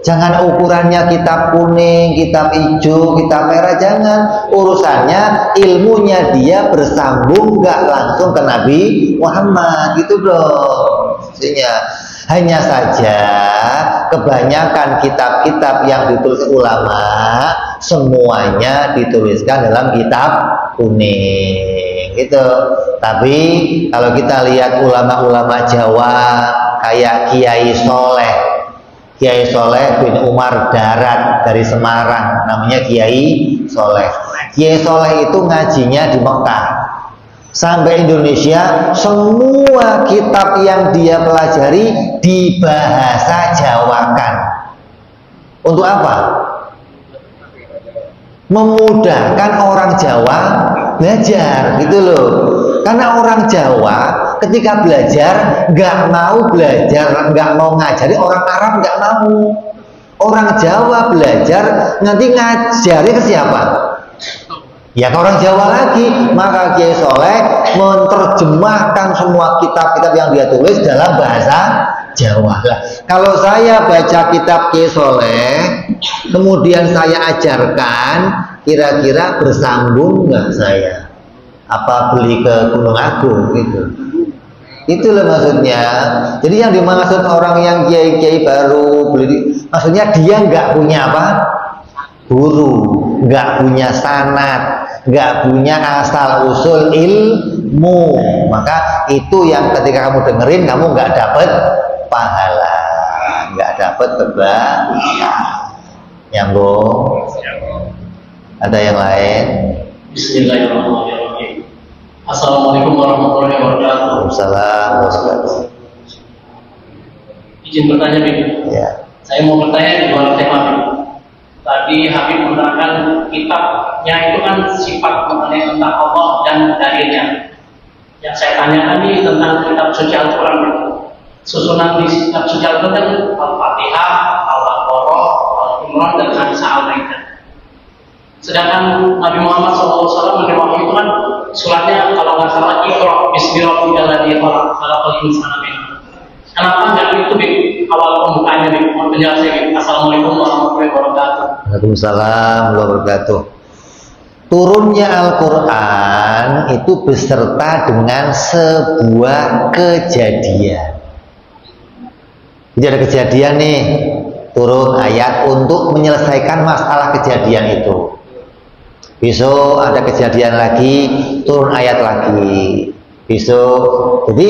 Speaker 1: Jangan ukurannya kitab kuning, kitab hijau, kitab merah, jangan. Urusannya ilmunya dia bersambung nggak langsung ke Nabi Muhammad, gitu loh. Hanya saja kebanyakan kitab-kitab yang ditulis ulama semuanya dituliskan dalam kitab kuning, gitu. Tapi kalau kita lihat ulama-ulama Jawa kayak Kiai Soleh, Kiai Soleh bin Umar Darat dari Semarang, namanya Kiai Soleh. Kiai Soleh itu ngajinya di Mekah. Sampai Indonesia, semua kitab yang dia pelajari dibahasa Jawakan. Untuk apa? Memudahkan orang Jawa belajar, gitu loh. Karena orang Jawa ketika belajar nggak mau belajar, nggak mau ngajari, orang Arab nggak mau. Orang Jawa belajar nanti ngajari ke siapa? Ya ke orang Jawa lagi. Maka Kiai Soleh menerjemahkan semua kitab-kitab yang dia tulis dalam bahasa Jawa. Lah, kalau saya baca kitab Kiai Soleh, kemudian saya ajarkan, kira-kira bersambung nggak saya? Apa beli ke Gunung Agung gitu? Itulah maksudnya. Jadi yang dimaksud orang yang kiai-kiai baru beli, maksudnya dia nggak punya apa? Guru, nggak punya sanad, nggak punya asal usul ilmu. Maka itu yang ketika kamu dengerin kamu nggak dapat pahala, nggak dapat kebaikan. Nyambung? Ada yang lain?
Speaker 3: Bismillahirrahmanirrahim. Assalamualaikum warahmatullahi wabarakatuh.
Speaker 1: Waalaikumsalam warahmatullahi.
Speaker 3: Izin bertanya, Bik.
Speaker 1: Ya.
Speaker 3: Saya mau bertanya di luar tema, Bik. Tadi Habib menerangkan kitabnya itu kan sifat mengenai tentang Allah dan dalilnya. Yang saya tanyakan ini tentang kitab suci Al-Quran. Susunan di kitab suci Al-Quran kan Al-Fatihah, Al-Baqarah, Al-Imran, dan An-Nisa, Al-Maidah. Sedangkan Nabi Muhammad SAW menerima itu kan suratnya kalau nggak salah Iqra bismi rabbikal ladzi khalaq khalaqal insana min 'alaq. Kenapa nggak itu Bik? Awal pembukanya Bik, penjelasannya. Assalamualaikum warahmatullahi wabarakatuh.
Speaker 1: Waalaikumsalam warahmatullahi wabarakatuh. Turunnya Al-Quran itu beserta dengan sebuah kejadian. Jadi ada kejadian nih, turun ayat untuk menyelesaikan masalah kejadian itu. Besok ada kejadian lagi, turun ayat lagi. Besok, jadi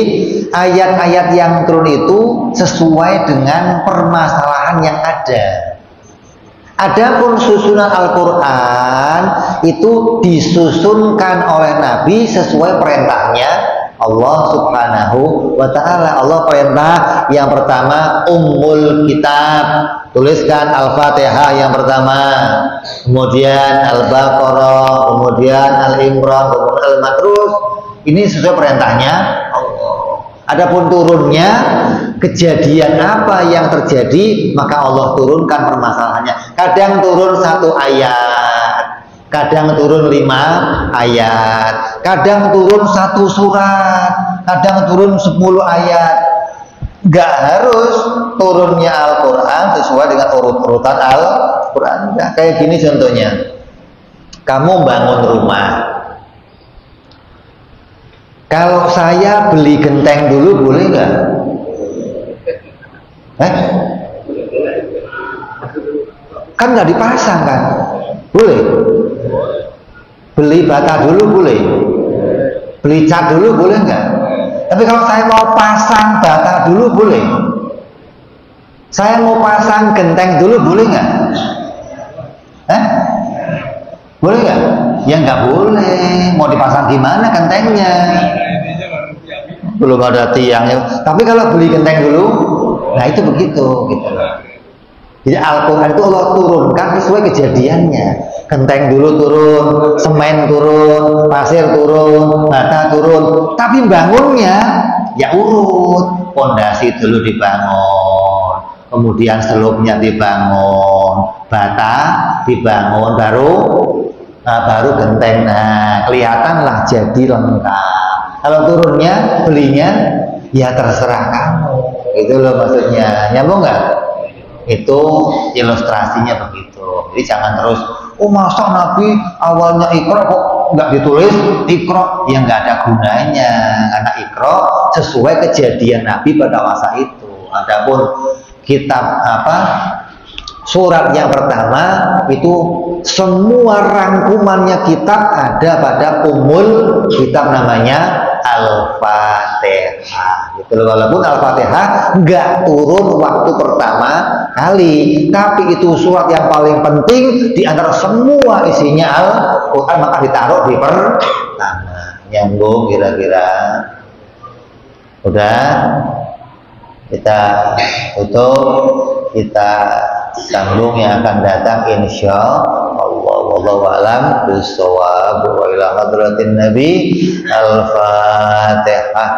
Speaker 1: ayat-ayat yang turun itu sesuai dengan permasalahan yang ada. Adapun susunan Al-Quran itu disusunkan oleh Nabi sesuai perintahnya Allah Subhanahu wa Ta'ala. Allah perintah yang pertama Ummul Kitab, tuliskan Al-Fatihah yang pertama, kemudian Al-Baqarah, kemudian Al-Imran, kemudian Al-Matrus. Ini sesuai perintahnya Allah. Adapun turunnya, kejadian apa yang terjadi, maka Allah turunkan permasalahannya. Kadang turun 1 ayat, kadang turun 5 ayat, kadang turun 1 surat, kadang turun 10 ayat. Gak harus turunnya Al-Quran sesuai dengan urut-urutan Al-Quran. Nah, kayak gini contohnya, kamu bangun rumah. Kalau saya beli genteng dulu boleh nggak? Kan nggak dipasang kan? Boleh? Beli bata dulu boleh? Beli cat dulu boleh nggak? Tapi kalau saya mau pasang bata dulu boleh? Saya mau pasang genteng dulu boleh nggak? Boleh nggak? Ya nggak boleh. Mau dipasang gimana gentengnya? Belum ada tiangnya. Tapi kalau beli genteng dulu, nah itu begitu gitu. Jadi Al-Quran itu Allah turunkan sesuai kejadiannya. Genteng dulu turun, semen turun, pasir turun, bata turun. Tapi bangunnya ya urut. Pondasi dulu dibangun, kemudian selupnya dibangun, bata dibangun, baru genteng. Nah, kelihatanlah jadi lengkap. Kalau turunnya, belinya, ya terserah kamu. Itu loh maksudnya. Nyambung nggak? Itu ilustrasinya begitu. Jadi jangan terus, oh masa Nabi awalnya Iqra kok nggak ditulis Iqra? Ya nggak ada gunanya. Karena Iqra sesuai kejadian Nabi pada masa itu. Adapun kitab surat yang pertama itu semua rangkumannya kitab ada pada Ummul Kitab namanya Al-Fatihah. Gitu. Walaupun Al-Fatihah nggak turun waktu pertama kali, tapi itu surat yang paling penting di antara semua isinya Al-Quran, maka ditaruh di pertama. Nyambung kira-kira. Udah, kita tutup, kita sambung yang akan datang insya Allah. Wallahu a'lam bishawab. Wa ila hadratin Nabi. Al-Fatihah.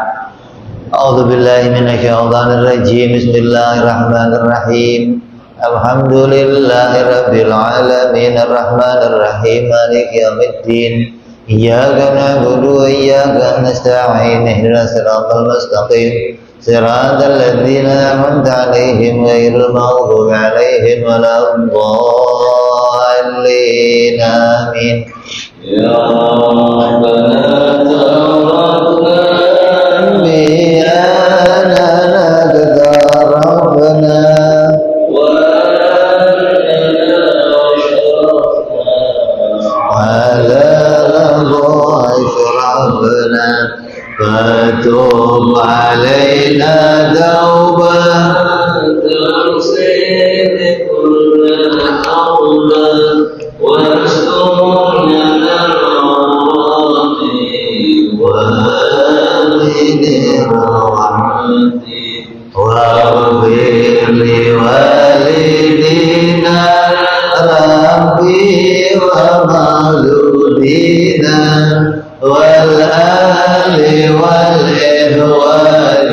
Speaker 1: A'udzu billahi minasyaitonir rajim. Bismillahirrahmanirrahim. Alhamdulillahi rabbil alamin arrahmanir rahim maliki yaumiddin. Iyyaka na'budu wa iyyaka nasta'in. Ihdinas siratal mustaqim. Siratal ladzina an'amta 'alaihim ghairil maghdubi 'alaihim waladdallin. Amin. Ya Rabbana taqabbal minna rabbana wa فتوب علينا توبة تغسل كل حوبة واسترنا العورات وآمن الرحمة واغفر لوالدينا ربي ومولودينا والآل والإخوان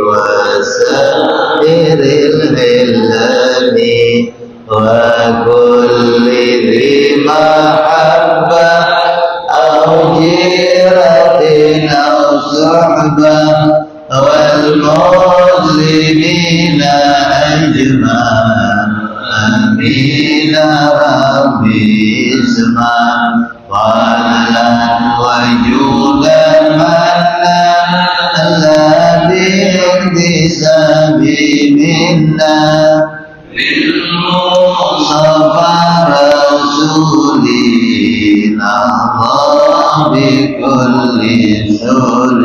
Speaker 1: وسائر العلم وكل ذي محبة أو جيرة أو صحبة والمسلمين أجمعين. آمين ربي اسمع ولا وجودا منا الذي اكتساب منا للمصطفى رسولنا الله بكل سول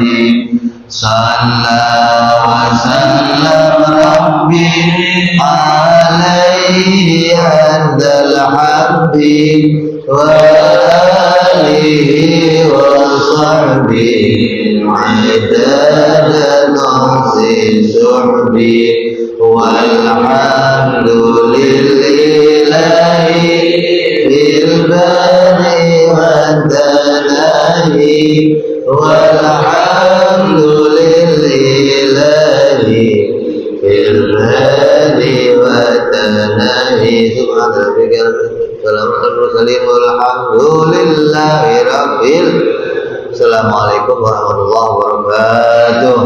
Speaker 1: صلى وسلم ربي عليه عند الحب وآله وصحبه عدد نص شعبي والحمد لله بالبدء والتناهي والحمد لله بالبدء والتناهي. سبحان ربك سلام المرسلين walhamdulillahi rabbil. Assalamualaikum warahmatullahi wabarakatuh.